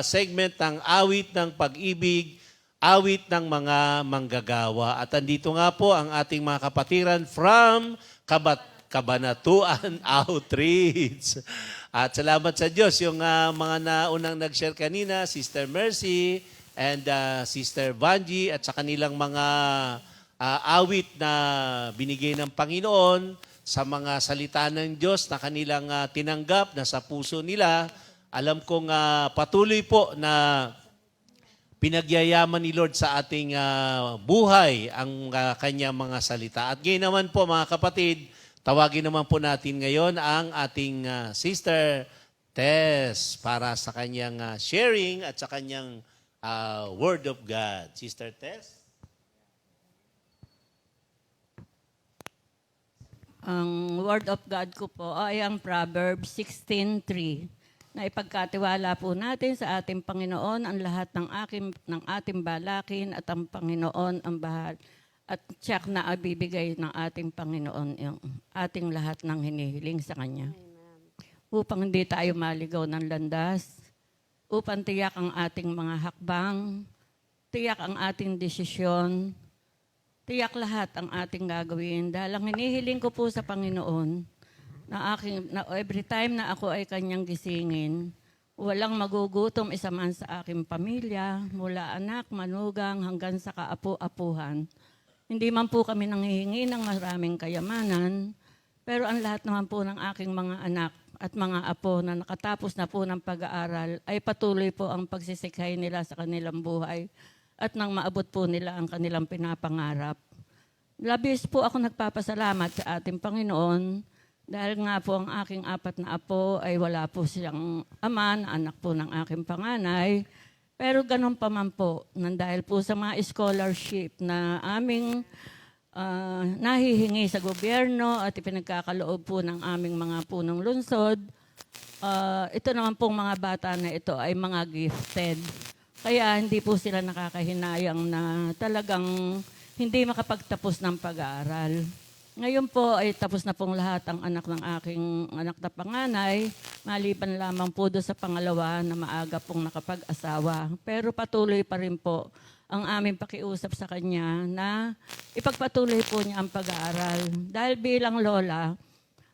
segment ng awit ng pag-ibig, awit ng mga manggagawa. At andito nga po ang ating mga kapatiran from Kabanatuan Outreach. At salamat sa Diyos, yung mga naunang nag-share kanina, Sister Mercy and Sister Vanji, at sa kanilang mga awit na binigay ng Panginoon sa mga salita ng Diyos na kanilang tinanggap na sa puso nila. Alam kong patuloy po na pinagyayaman ni Lord sa ating buhay ang kanyang mga salita. At ngayon naman po mga kapatid, tawagin naman po natin ngayon ang ating Sister Tess para sa kanyang sharing at sa kanyang Word of God. Sister Tess? Ang word of God ko po ay ang Proverbs 16:3 na ipagkatiwala po natin sa ating Panginoon ang lahat ng ating balakin at ang Panginoon ang bahal at tiyak na ibibigay ng ating Panginoon yung ating lahat ng hinihiling sa Kanya. Upang hindi tayo maligaw ng landas, upang tiyak ang ating mga hakbang, tiyak ang ating desisyon, tiyak lahat ang ating gagawin. Dahil ang hinihiling ko po sa Panginoon, na every time na ako ay kanyang gisingin, walang magugutom isa man sa aking pamilya, mula anak, manugang, hanggang sa kaapu-apuhan. Hindi man po kami nanghihingi ng maraming kayamanan, pero ang lahat naman po ng aking mga anak at mga apo na nakatapos na po ng pag-aaral ay patuloy po ang pagsisikhay nila sa kanilang buhay at nang maabot po nila ang kanilang pinapangarap. Labis po ako nagpapasalamat sa ating Panginoon dahil nga po ang aking 4 na apo ay wala po siyang ama, anak po ng aking panganay. Pero ganun pa man po, dahil po sa mga scholarship na aming nahihingi sa gobyerno at ipinagkakaloob po ng aming mga punong lungsod, ito naman pong mga bata na ito ay mga gifted. Kaya hindi po sila nakakahinayang na talagang hindi makapagtapos ng pag-aaral. Ngayon po ay tapos na pong lahat ang anak ng aking anak na panganay, maliban lamang po doon sa pangalawa na maaga pong nakapag-asawa. Pero patuloy pa rin po ang aming pakiusap sa kanya na ipagpatuloy po niya ang pag-aaral. Dahil bilang lola,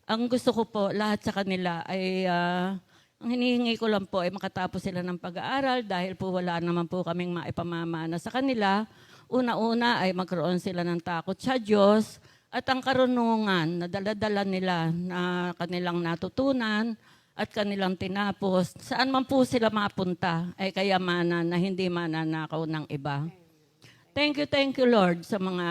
ang gusto ko po lahat sa kanila ay ang hinihingi ko lang po ay makatapos sila ng pag-aaral dahil po wala naman po kaming maipamamana sa kanila. Una-una ay magkaroon sila ng takot sa Diyos at ang karunungan na dala-dala nila na kanilang natutunan at kanilang tinapos, saan man po sila mapunta ay kayamanan na hindi mananakaw ng iba. Thank you Lord sa mga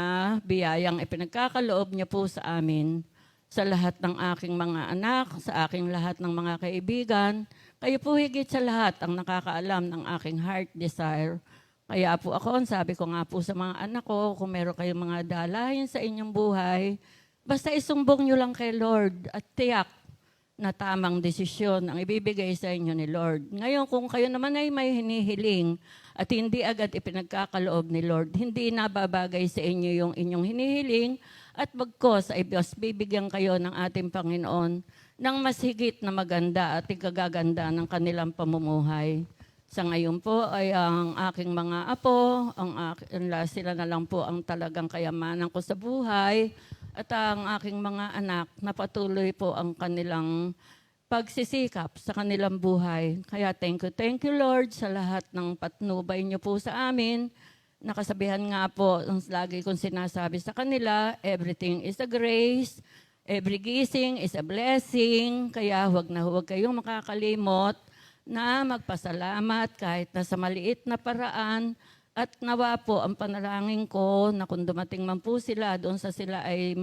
biyayang ipinagkakaloob niya po sa amin, sa lahat ng aking mga anak, sa aking lahat ng mga kaibigan. Kayo po higit sa lahat ang nakakaalam ng aking heart desire. Kaya po ako, sabi ko nga po sa mga anak ko, kung meron kayong mga dalahin sa inyong buhay, basta isumbong nyo lang kay Lord at tiyak na tamang desisyon ang ibibigay sa inyo ni Lord. Ngayon, kung kayo naman ay may hinihiling at hindi agad ipinagkakaloob ni Lord, hindi nababagay sa inyo yung inyong hinihiling at bagkos ay bibigyan kayo ng ating Panginoon ng mas higit na maganda at ikagaganda ng kanilang pamumuhay. Sa ngayon po ay ang aking mga apo, sila na lang po ang talagang kayamanan ko sa buhay at ang aking mga anak na patuloy po ang kanilang pagsisikap sa kanilang buhay. Kaya thank you Lord sa lahat ng patnubay niyo po sa amin. Nakasabihan nga po, lagi kong sinasabi sa kanila, everything is a grace, every gising is a blessing, kaya huwag kayong makakalimot na magpasalamat kahit na sa maliit na paraan at nawa po ang panalangin ko na kung dumating man po sila doon sa sila ay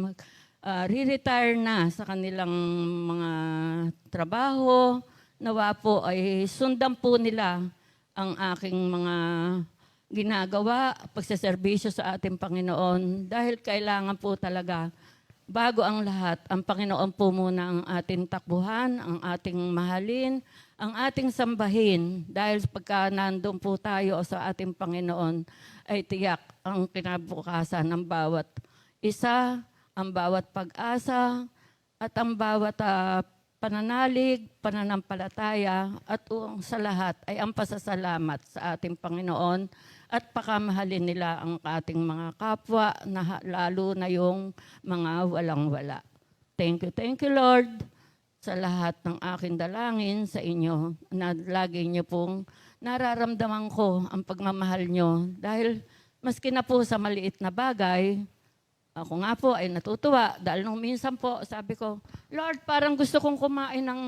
re-retire na sa kanilang mga trabaho, nawa po ay sundan po nila ang aking mga ginagawa, pagsaserbisyo sa ating Panginoon dahil kailangan po talaga bago ang lahat, ang Panginoon po muna ang ating takbuhan, ang ating mahalin, ang ating sambahin dahil pagka nandun po tayo sa ating Panginoon ay tiyak ang kinabukasan ng bawat isa, ang bawat pag-asa at ang bawat pananalig, pananampalataya at sa lahat ay ang pasasalamat sa ating Panginoon at pakamahalin nila ang ating mga kapwa na lalo na yung mga walang-wala. Thank you Lord sa lahat ng aking dalangin sa inyo na lagi niyo pong nararamdaman ko ang pagmamahal niyo dahil maski na po sa maliit na bagay, ako nga po ay natutuwa dahil nung minsan po sabi ko, Lord, parang gusto kong kumain ng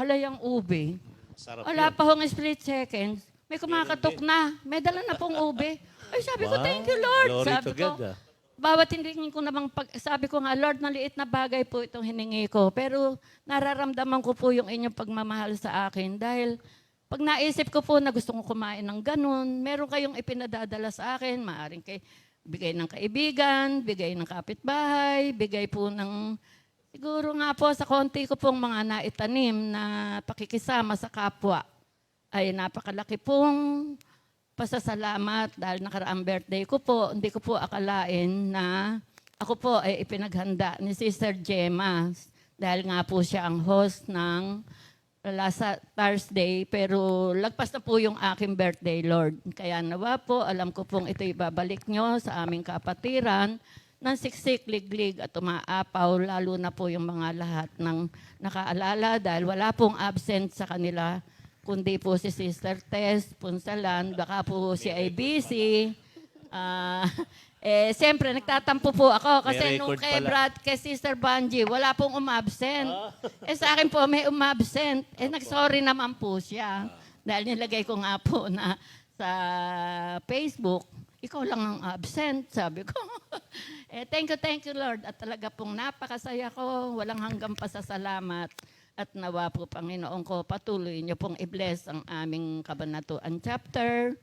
halayang ube. Sarap Wala yun. pa hong split seconds. May kumakatok na. May dala na pong ube. Ay sabi ko, thank you Lord. Glory Sabi to ko, God. bawat hiningi ko namang sabi ko nga, Lord, maliit na bagay po itong hiningi ko. Pero nararamdaman ko po yung inyong pagmamahal sa akin dahil Pag naisip ko po na gusto ko kumain ng ganun, meron kayong ipinadadala sa akin, maaaring bigay ng kaibigan, bigay ng kapitbahay, bigay po ng, siguro nga po sa konti ko pong mga naitanim na pakikisama sa kapwa, ay napakalaki pong pasasalamat dahil nakaraang birthday ko po, hindi ko po akalain na ako po ay ipinaghanda ni Sister Gemma dahil nga po siya ang host ng last Thursday, pero lagpas na po yung aking birthday, Lord. Kaya nawa po, alam ko pong ito ibabalik nyo sa aming kapatiran ng siksik, liglig at umaapaw, lalo na po yung mga lahat ng nakaalala dahil wala pong absent sa kanila, kundi po si Sister Tess Punsalan, baka po si IBC. Siyempre, nagtatampo po ako kasi May nung record kay pala. Brad, kay Sister Banji, wala pong umabsent. Sa akin po, may umabsent. Nag-sorry naman po siya. Dahil nilagay ko nga po na sa Facebook, ikaw lang ang absent, sabi ko. Thank you, Lord. At talaga pong napakasaya ko, walang hanggang pasasalamat. At nawa po, Panginoon ko, patuloy niyo pong i-bless ang aming kabanatuan chapter,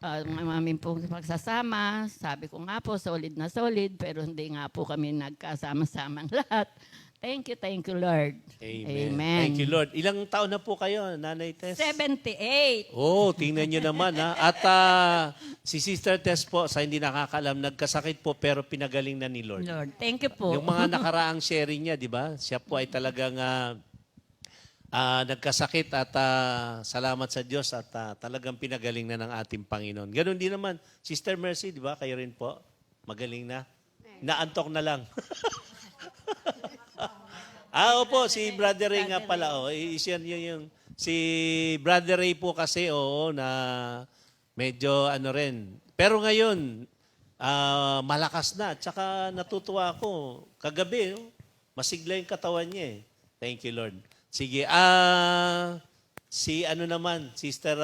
ang aming pong pagsasama. Sabi ko nga po, solid na solid, pero hindi nga po kami nagkasama-samang lahat. Thank you, Lord. Amen. Thank you, Lord. Ilang taon na po kayo, Nanay Tess? 78. Oh, tingnan nyo naman ha. At si Sister Tess po, sa hindi nakakalam, nagkasakit po pero pinagaling na ni Lord. Lord, thank you po. Yung mga nakaraang sharing niya, di ba? Siya po ay talagang nagkasakit at salamat sa Diyos at talagang pinagaling na ng ating Panginoon. Ganon din naman, Sister Mercy, di ba? Kayo rin po, magaling na. Naantok na lang. Opo, si Brother Ray nga pala. Si Brother Ray po kasi, na medyo rin. Pero ngayon, malakas na. Tsaka natutuwa ako. Kagabi, masigla yung katawan niya eh. Thank you, Lord. Sige, Sister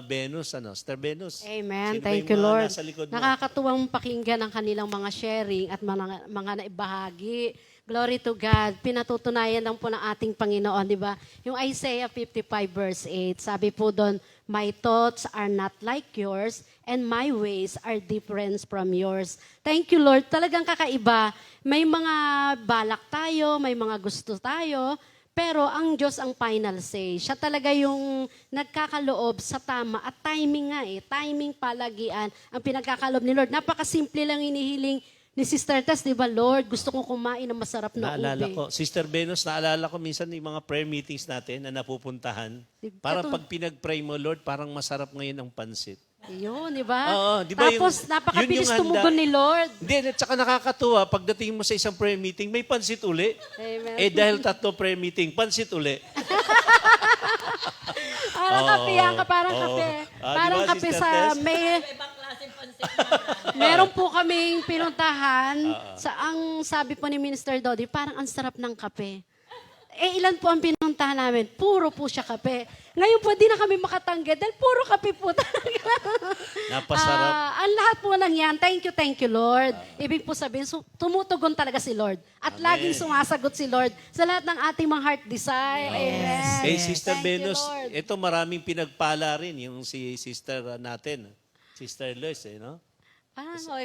Venus, Sister Venus. Amen. Sino ba Thank yung you, mga Lord. nasa likod mo? Nakakatuwang pakinggan ang kanilang mga sharing at mga naibahagi. Glory to God. Pinatutunayan lang po ng ating Panginoon, di ba? Yung Isaiah 55 verse 8, sabi po doon, my thoughts are not like yours and my ways are different from yours. Thank you, Lord. Talagang kakaiba. May mga balak tayo, may mga gusto tayo, pero ang Diyos ang final say. Siya talaga yung nagkakaloob sa tama at timing nga eh. Timing, palagian, ang pinagkakaloob ni Lord. Napakasimple lang inihiling ni Sister Tess, di ba, Lord, gusto kong kumain ng masarap na Naalala ube. ko, Sister Venus, naalala ko minsan yung mga prayer meetings natin na napupuntahan. Parang pag pinag-pray mo, Lord, parang masarap ngayon ang pansit. Yun, di ba? Oo, di ba Tapos, yun napakabilis yung handa. tumugon ni Lord. Hindi, at saka nakakatuwa, pagdating mo sa isang prayer meeting, may pansit uli. Amen. Dahil 3 prayer meeting, pansit uli. Parang kape yan ka, parang kape. Parang di ba, kape Sister sa Tess? may... Meron po kaming pinuntahan. Ang sabi po ni Minister Dodi, parang ang sarap ng kape. Ilan po ang pinuntahan namin? Puro po siya kape. Ngayon po, di na kami makatanggi dahil puro kape po talaga. Napasarap. Ang lahat po ng yan, thank you, Lord. Ibig po sabihin, tumutugon talaga si Lord. At laging sumasagot si Lord sa lahat ng ating mga heart desire. Amen. Sister Thank Venus, you, Lord. ito maraming pinagpala rin yung si Sister natin. Sister Lois, no?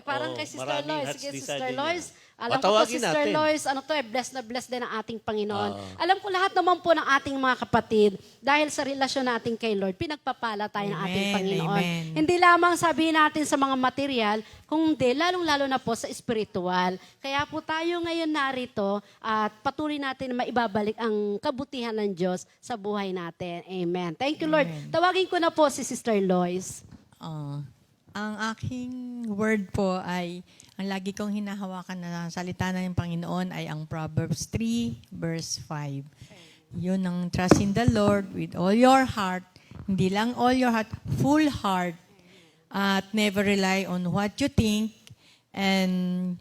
Parang kay Sister maraming Lois. hearts Sige, desire Sister din Lois. yan. Alam ko po, Patawagin Sister natin. Lois, blessed na blessed din ang ating Panginoon. Alam ko lahat naman po ng ating mga kapatid, dahil sa relasyon natin kay Lord, pinagpapala tayo ng ating Amen, Panginoon. amen. Hindi lamang sabihin natin sa mga material, kundi lalong-lalo na po sa spiritual. Kaya po tayo ngayon narito at patuloy natin na maibabalik ang kabutihan ng Diyos sa buhay natin. Amen. Thank you, Lord. Tawagin ko na po si Sister Lois. Ang aking word po ay, ang lagi kong hinahawakan na salita ng Panginoon ay ang Proverbs 3, verse 5. Yun ang trust in the Lord with all your heart. Hindi lang all your heart, full heart. At never rely on what you think. And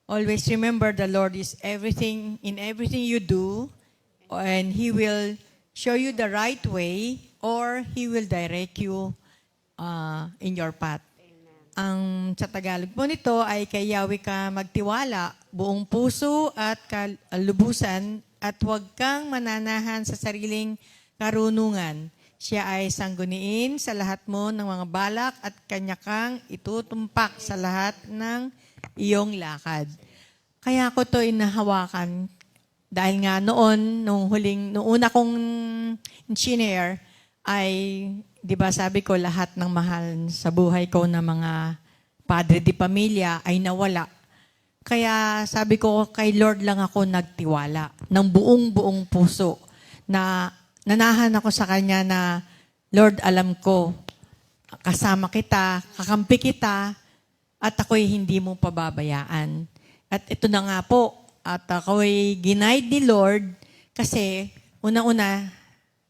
always remember the Lord is everything, in everything you do. And He will show you the right way or He will direct you in your path. Ang sa Tagalog po nito ay kay Yahweh ka magtiwala, buong puso at lubusan at huwag kang mananahan sa sariling karunungan. Siya ay sangguniin sa lahat mo ng mga balak at kanya kang itutumpak sa lahat ng iyong lakad. Kaya ko to inahawakan dahil nga noon, nung una kong engineer, ay, di ba sabi ko, lahat ng mahal sa buhay ko na mga padre di pamilya ay nawala. Kaya sabi ko, kay Lord lang ako nagtiwala ng buong puso na nanahan ako sa Kanya na, Lord, alam ko, kasama kita, kakampi kita, at ako'y hindi mo pababayaan. At ito na nga po, at ako'y ginaid ni Lord kasi una-una,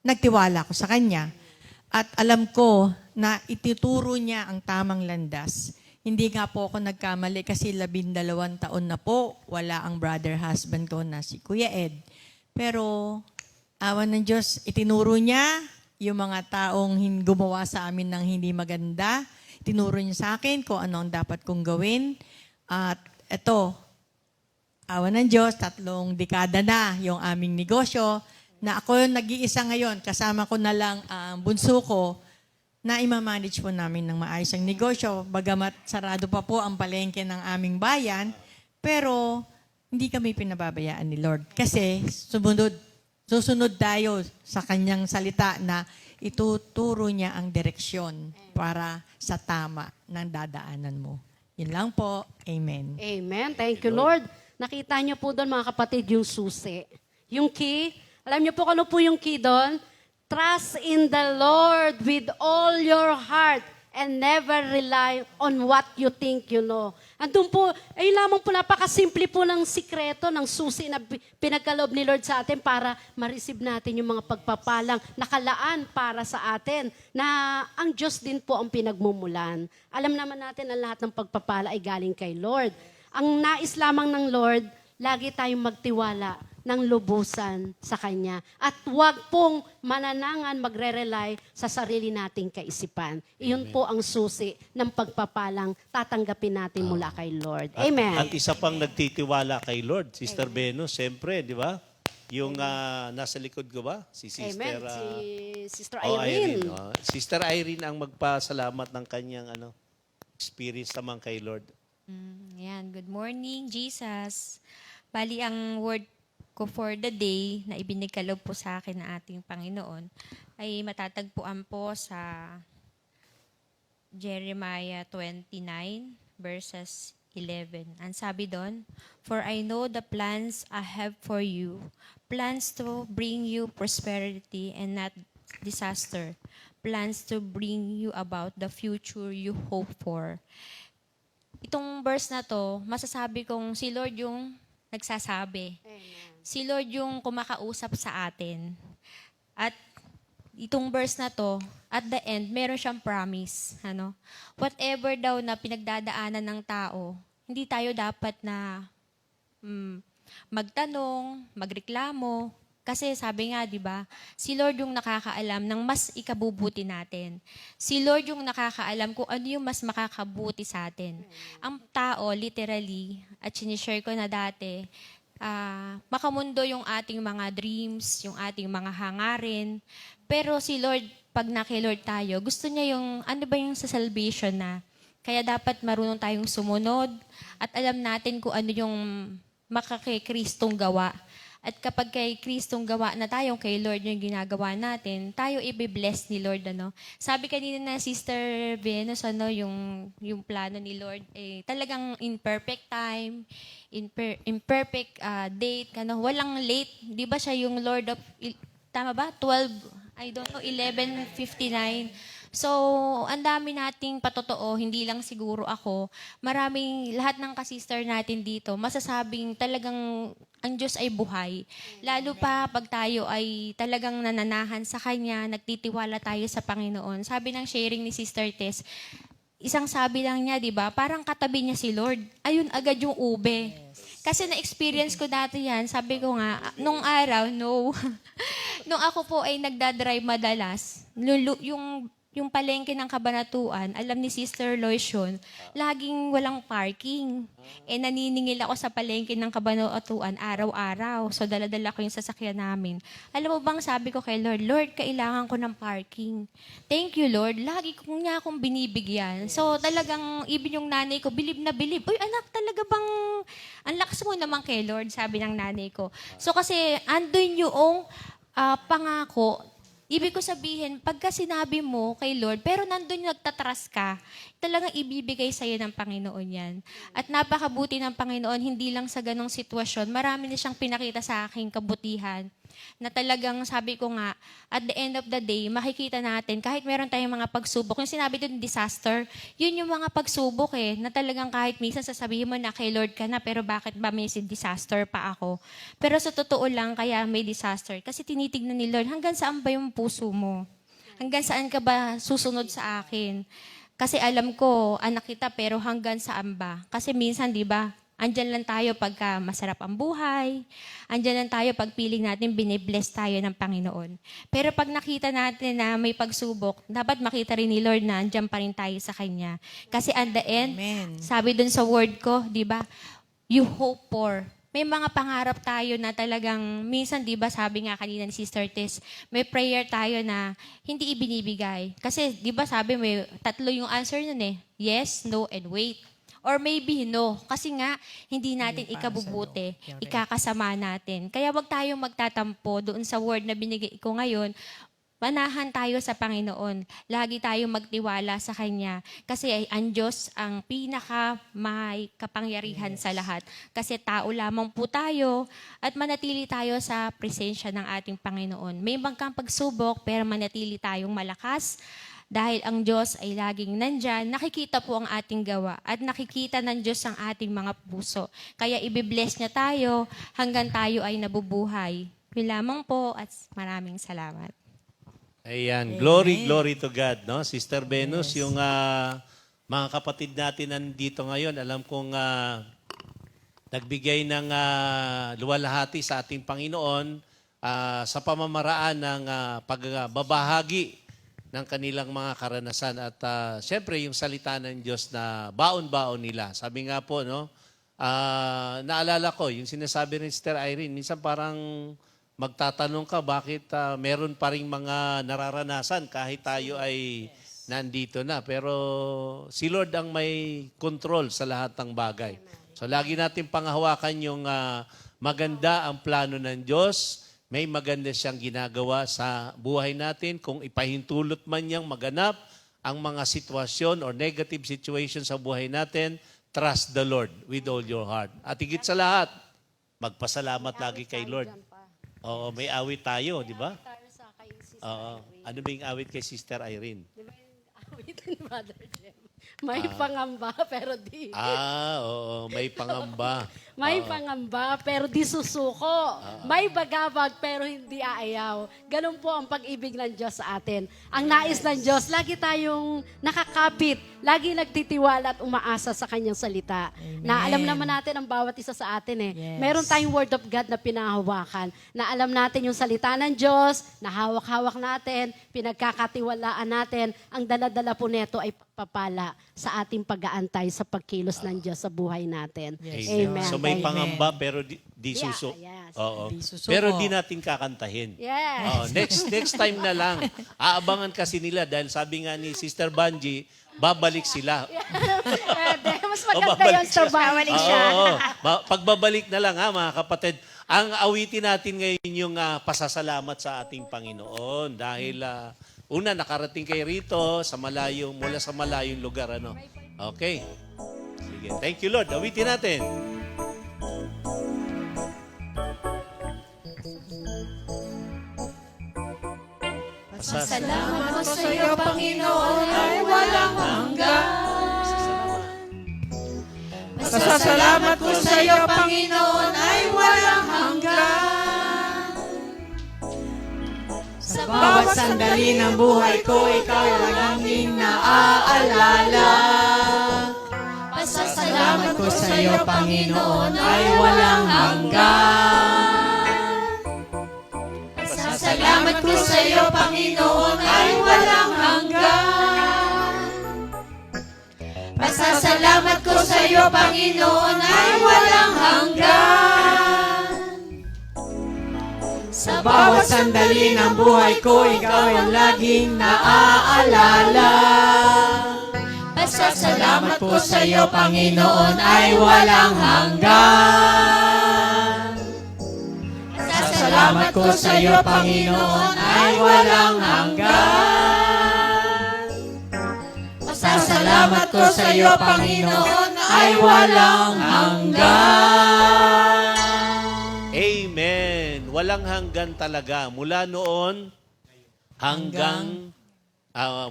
nagtiwala ako sa Kanya. At alam ko na ituturo niya ang tamang landas. Hindi nga po ako nagkamali kasi 12 taon na po, wala ang brother husband ko na si Kuya Ed. Pero awan ng Diyos, itinuro niya yung mga taong gumawa sa amin ng hindi maganda. Tinuro niya sa akin kung ano ang dapat kong gawin. At eto, awan ng Diyos, 3 dekada na yung aming negosyo na ako yung nag-iisa ngayon. Kasama ko na lang ang bunso ko na imamanage po namin ng maayos ang negosyo. Bagamat sarado pa po ang palengke ng aming bayan, pero hindi kami pinababayaan ni Lord. Kasi susunod tayo sa kanyang salita na ituturo niya ang direksyon para sa tama ng dadaanan mo. Yun lang po. Amen. Amen. Thank you, Lord. Nakita niyo po doon, mga kapatid, yung susi. Yung key. Alam niyo po ano po yung key doon? Trust in the Lord with all your heart and never rely on what you think you know. Andun po, ay lamang po, napakasimple po ng sikreto, ng susi na pinagkaloob ni Lord sa atin para ma-receive natin yung mga pagpapalang nakalaan para sa atin na ang Diyos din po ang pinagmumulan. Alam naman natin ang lahat ng pagpapala ay galing kay Lord. Ang nais lamang ng Lord, lagi tayong magtiwala ng lubusan sa Kanya. At huwag pong mananangan magre-rely sa sarili nating kaisipan. Iyon po ang susi ng pagpapalang tatanggapin natin mula kay Lord. Amen. At isa pang nagtitiwala kay Lord, Sister Beno, siyempre, di ba? Yung nasa likod ko ba? Si Sister, Amen. Si Sister oh, Irene. Sister Irene ang magpasalamat ng kanyang experience naman kay Lord. Ayan, good morning, Jesus. Bali, ang word ko for the day na ibinigkaloob po sa akin ng ating Panginoon ay matatagpuan po sa Jeremiah 29 verses 11. Ang sabi doon, "For I know the plans I have for you, plans to bring you prosperity and not disaster, plans to bring you about the future you hope for." Itong verse na to, masasabi kong si Lord yung nagsasabi. Amen. Si Lord yung kumakausap sa atin. At itong verse na to, at the end, meron siyang promise. Whatever daw na pinagdadaanan ng tao, hindi tayo dapat na magtanong, magreklamo. Kasi sabi nga, di ba, si Lord yung nakakaalam ng mas ikabubuti natin. Si Lord yung nakakaalam kung ano yung mas makakabuti sa atin. Ang tao, literally, at sinishare ko na dati, makamundo yung ating mga dreams, yung ating mga hangarin. Pero si Lord, pag naki-Lord tayo, gusto niya yung, ano ba yung sa salvation na? Kaya dapat marunong tayong sumunod at alam natin kung ano yung makakay-Kristong gawa. At kapag kay Kristong gawa na tayong kay Lord yung ginagawa natin, tayo i-bless ni Lord. Sabi kanina na Sister Venus, yung plano ni Lord, talagang in perfect time, in perfect date, walang late. Di ba siya yung Lord of, tama ba? 11:59. So, ang dami nating patotoo, hindi lang siguro ako. Lahat ng kasister natin dito, masasabing talagang ang Diyos ay buhay. Lalo pa pag tayo ay talagang nananahan sa Kanya, nagtitiwala tayo sa Panginoon. Sabi ng sharing ni Sister Tess, isang sabi lang niya, di ba, parang katabi niya si Lord. Ayun agad yung ube. Kasi na-experience ko dati yan, sabi ko nga, nung araw, no. Nung ako po ay nagdadrive madalas, yung yung palengke ng Kabanatuan, alam ni Sister Lois yun, laging walang parking. Naniningil ako sa palengke ng Kabanatuan araw-araw. So, dala-dala ko yung sasakyan namin. Alam mo bang sabi ko kay Lord, Lord, kailangan ko ng parking. Thank you, Lord. Lagi niya akong binibigyan. So, talagang, even yung nanay ko, bilib na bilib. Uy, anak, talaga bang, ang lakas mo naman kay Lord, sabi ng nanay ko. So, kasi, andun yung pangako. Ibig ko sabihin, pagka sinabi mo kay Lord, pero nandun yung nagtatras ka, talagang ibibigay sa'yo ng Panginoon yan. At napakabuti ng Panginoon, hindi lang sa ganong sitwasyon, marami na siyang pinakita sa aking kabutihan, na talagang sabi ko nga, at the end of the day, makikita natin, kahit meron tayong mga pagsubok, yung sinabi doon, disaster, yun yung mga pagsubok na talagang kahit minsan sasabihin mo na kay Lord ka na, pero bakit ba may disaster pa ako? Pero sa totoo lang, kaya may disaster, kasi tinitignan ni Lord, hanggang saan ba yung puso mo? Hanggang saan ka ba susunod sa akin? Kasi alam ko, anak kita, pero hanggang saan ba? Kasi minsan, di ba, andyan lang tayo pagka masarap ang buhay. Andyan lang tayo pag piling natin, binibless tayo ng Panginoon. Pero pag nakita natin na may pagsubok, dapat makita rin ni Lord na andyan pa rin tayo sa Kanya. Kasi at the end, sabi dun sa word ko, di ba, you hope for. May mga pangarap tayo na talagang, minsan di ba sabi nga kanina ni Sister Tess, may prayer tayo na hindi ibinibigay. Kasi di ba sabi may 3 yung answer nun yes, no, and wait. Or maybe no, kasi nga hindi natin ikabubuti, ikakasama natin. Kaya wag tayong magtatampo doon sa word na binigay ko ngayon. Manahan tayo sa Panginoon. Lagi tayong magtiwala sa Kanya. Kasi ang Diyos ang may kapangyarihan sa lahat. Kasi tao lamang po tayo at manatili tayo sa presensya ng ating Panginoon. May bangkang pagsubok pero manatili tayong malakas. Dahil ang Diyos ay laging nandyan, nakikita po ang ating gawa at nakikita ng Diyos ang ating mga puso. Kaya ibibless niya tayo hanggang tayo ay nabubuhay. Yun lamang po at maraming salamat. Ayan, glory to God, no? Sister Venus, yung mga kapatid natin nandito ngayon, alam kong nagbigay ng luwalhati sa ating Panginoon sa pamamaraan ng pagbabahagi ng kanilang mga karanasan at siyempre yung salita ng Diyos na baon-baon nila. Sabi nga po, no, naalala ko, yung sinasabi ni Sister Irene, minsan parang magtatanong ka bakit meron pa ring mga nararanasan kahit tayo ay nandito na. Pero si Lord ang may control sa lahat ng bagay. So lagi natin panghawakan yung maganda ang plano ng Diyos. May maganda siyang ginagawa sa buhay natin. Kung ipahintulot man niyang maganap ang mga sitwasyon or negative situation sa buhay natin, trust the Lord with all your heart. At higit sa lahat, magpasalamat lagi kay Lord. Oo, may awit tayo, di ba? Oo. Ano ba yung awit kay Sister Irene? Di ba yung awit ni Brother Jem? May pangamba pero di. Oo, may pangamba. May pangamba pero di susuko. May bagabag pero hindi aayaw. Ganun po ang pag-ibig ng Diyos sa atin. Ang nais ng Diyos, lagi tayong nakakapit, lagi nagtitiwala at umaasa sa Kanyang salita. Na alam naman natin ang bawat isa sa atin Meron tayong Word of God na pinahawakan. Na alam natin yung salita ng Diyos, na hawak-hawak natin, pinagkakatiwalaan natin. Ang dala-dala po neto ay papala sa ating pag-aantay sa pagkilos ng Diyos sa buhay natin. Amen. So may pangamba pero di suso. Yes. Oo. Di susuko. Pero di natin kakantahin. Yes. Oo, next time na lang. Aabangan kasi nila dahil sabi nga ni Sister Banji, babalik sila. Mas maganda yun sa babalik siya. Oo. Pagbabalik na lang mga kapatid. Ang awitin natin ngayon yung pasasalamat sa ating Panginoon dahil una nakarating kayo rito mula sa malayong lugar Okay. Sige. Thank you Lord. Awitin natin. Salamat ko sa iyo, Panginoon, ay walang hanggan. Pasasalamat ko sa iyo, Panginoon, ay walang hanggan. Sa bawat sandali ng buhay ko, ikaw ang aming naaalala. Pasasalamat ko sa iyo, Panginoon, ay walang hanggan. Pasasalamat ko sa iyo, Panginoon, ay walang hanggan. Pasasalamat ko sa iyo, Panginoon, ay walang hanggan. Sa bawat sandali ng buhay ko, ikaw ang laging naaalala. Pasasalamat ko sa iyo, Panginoon, ay walang hanggan. Pasasalamat ko sa iyo, Panginoon, ay walang hanggan. Pasasalamat ko sa iyo, Panginoon, ay walang hanggan. Amen. Walang hanggan talaga. Mula noon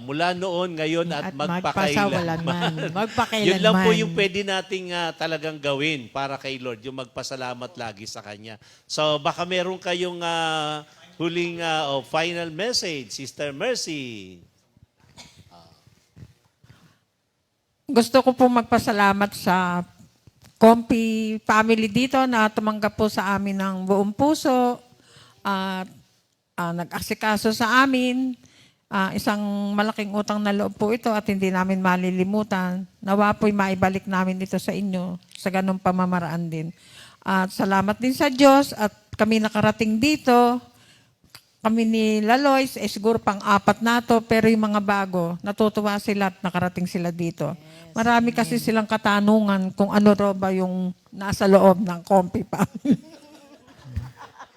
mula noon, ngayon at magpakailanman. Magpakailanman. Yun lang po yung pwede nating talagang gawin para kay Lord, yung magpasalamat lagi sa Kanya. So baka meron kayong huling final message, Sister Mercy. Gusto ko po magpasalamat sa Compi family dito na tumanggap po sa amin ng buong puso at nag-asikaso sa amin. Isang malaking utang na loob po ito at hindi namin malilimutan. Nawa po'y maibalik namin ito sa inyo sa ganong pamamaraan din. At salamat din sa Diyos at kami nakarating dito. Kami ni Lalois, siguro pang-apat na to, pero yung mga bago, natutuwa sila at nakarating sila dito. Marami kasi silang katanungan kung ano raw ba yung nasa loob ng Compi family.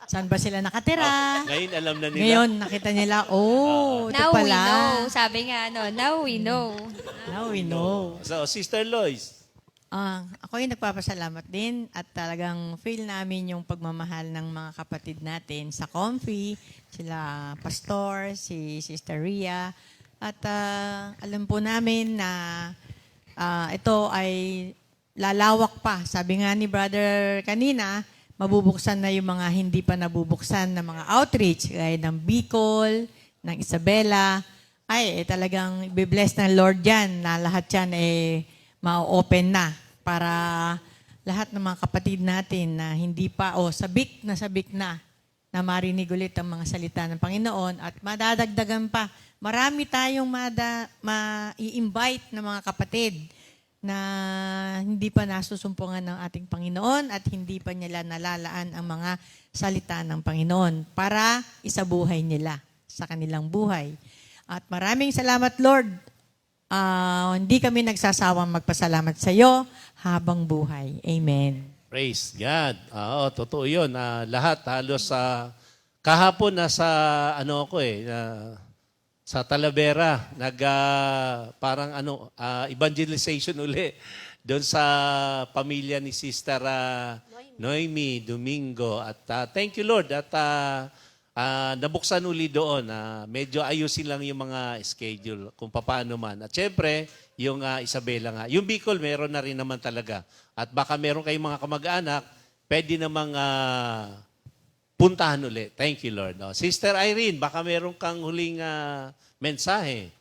Saan ba sila nakatira? Ngayon alam na nila. Ngayon, nakita nila, ito Now we pala. know. Sabi nga, now we know. Now we know. So, Sister Lois. Ako yung nagpapasalamat din at talagang feel namin yung pagmamahal ng mga kapatid natin sa Comfy, sila Pastor, si Sister Ria. At alam po namin na ito ay lalawak pa. Sabi nga ni Brother kanina, mabubuksan na yung mga hindi pa nabubuksan na mga outreach, gaya ng Bicol, ng Isabela. Talagang i-bless ng Lord yan na lahat yan ma-open na para lahat ng mga kapatid natin na hindi pa sabik na marinig ulit ang mga salita ng Panginoon at madadagdagan pa. Marami tayong ma-i-invite ng mga kapatid na hindi pa nasusumpungan ng ating Panginoon at hindi pa nila nalalaan ang mga salita ng Panginoon para isabuhay nila sa kanilang buhay. At maraming salamat, Lord. Hindi kami nagsasawang magpasalamat sa iyo habang buhay. Amen. Praise God. Totoo yun. Lahat halos kahapon nasa sa Talavera, parang evangelization uli doon sa pamilya ni Sister Noemi Domingo. At thank you, Lord. At nabuksan uli doon. Medyo ayusin lang yung mga schedule kung paano man. At syempre, yung Isabela nga. Yung Bicol, meron na rin naman talaga. At baka meron kayong mga kamag-anak, pwede namang puntahan ulit. Thank you, Lord. Sister Irene, baka meron kang huling mensahe.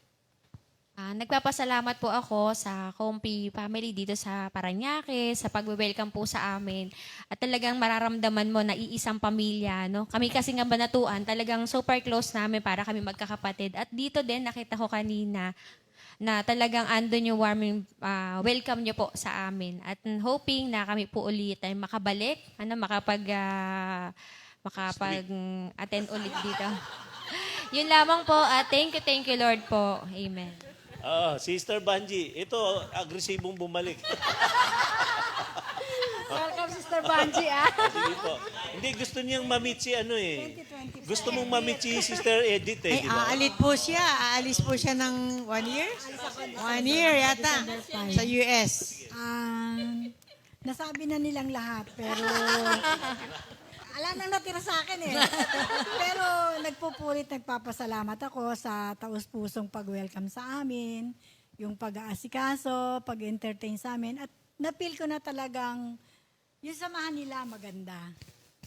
Nagpapasalamat po ako sa Compi family dito sa Parañaque, sa pag-welcome po sa amin. At talagang mararamdaman mo na iisang pamilya. No? Kami kasi nga Banatuan, talagang super close namin para kami magkakapatid. At dito din, nakita ko kanina na talagang andun yung warming welcome nyo po sa amin. At hoping na kami po ulit ay makabalik, makapag-attend ulit dito. Yun lamang po. Thank you Lord po. Amen. Sister Banji, ito, agresibong bumalik. Welcome, Sister Banji, Sige po. Hindi, gusto niyang ma-meet si Gusto mong ma-meet si Sister Edith, di ba? Aalis po siya ng 1 year? 1 year yata sa US. Nasabi na nilang lahat, pero ala nang natira sa akin Pero nagpapasalamat ako sa taus-pusong pag-welcome sa amin, yung pag-aasikaso, pag-entertain sa amin, at na-feel ko na talagang yung samahan nila maganda.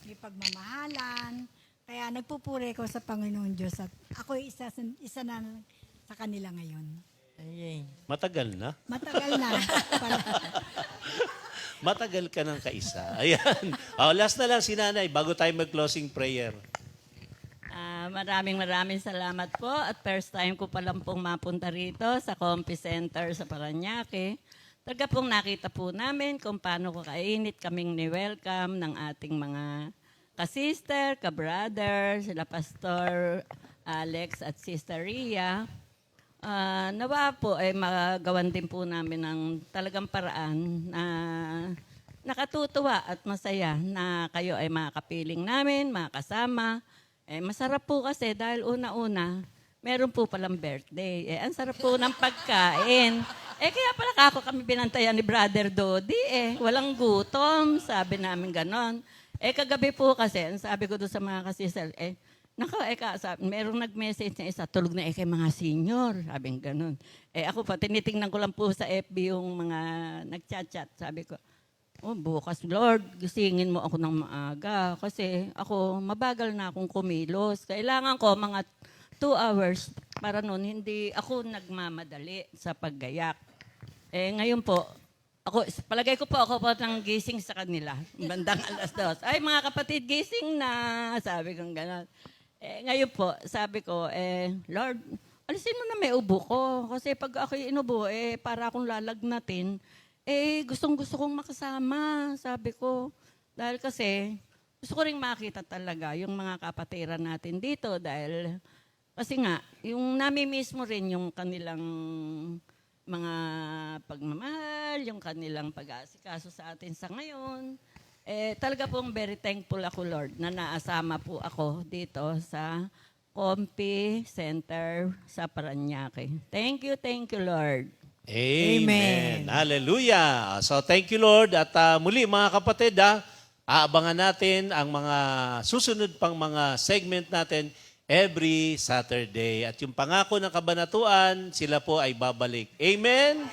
May pagmamahalan. Kaya nagpupuri ko sa Panginoon Diyos at ako isa na sa kanila ngayon. Matagal na? Matagal na. Matagal ka ng kaisa. Ayan. Last na lang si Nanay bago tayo mag-closing prayer. Maraming salamat po at first time ko pa lang pong mapunta rito sa Compi Center sa Parañaque. talaga pong nakita po namin kung paano ko kainit kaming ni-welcome ng ating mga ka-sister, ka-brother, sila Pastor Alex at Sister Ria. Nawa po ay magawan din po namin ng talagang paraan na nakatutuwa at masaya na kayo ay makakapiling namin, makakasama. Masarap po kasi dahil una-una, meron po palang birthday. Ang sarap po ng pagkain. Kaya pala kako kami binantayan ni Brother Dodi. Walang gutom, sabi namin ganon. Kagabi po kasi, ang sabi ko doon sa mga kasisel, merong nag-message na isa, tulog na kay mga senior. Sabi ganon. Ako pa, tinitingnan ko lang po sa FB yung mga nag-chat-chat. Sabi ko, bukas Lord, gisingin mo ako ng maaga. Kasi ako, mabagal na akong kumilos. Kailangan ko mga 2 hours para noon hindi ako nagmamadali sa paggayak. Ngayon po, palagay ko po ako ng gising sa kanila. Bandang 2:00. Ay mga kapatid, gising na. Sabi kong gano'n. Ngayon po, sabi ko, Lord, alisin mo na may ubo ko. Kasi pag ako inubo, para akong lalagnatin, gustong-gusto kong makasama. Sabi ko, dahil kasi, gusto ko rin makita talaga yung mga kapatiran natin dito dahil kasi nga, yung nami-miss mo rin yung kanilang mga pagmamahal, yung kanilang pag-aasikaso sa atin sa ngayon. Talaga pong very thankful ako, Lord, na naasama po ako dito sa Compi Center sa Parañaque. Thank you, Lord. Amen. Hallelujah. So thank you, Lord. At muli mga kapatid, aabangan natin ang mga susunod pang mga segment natin every Saturday. At yung pangako ng kabanatuan, sila po ay babalik. Amen?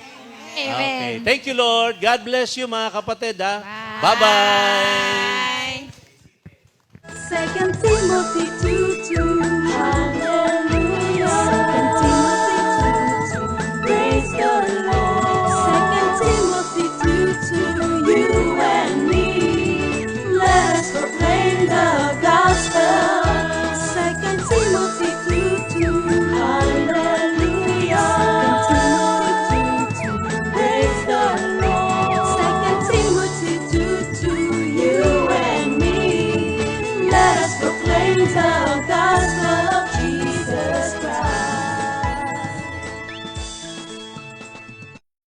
Okay. Thank you, Lord. God bless you, mga kapatid. Bye-bye. 2 Timothy 2:2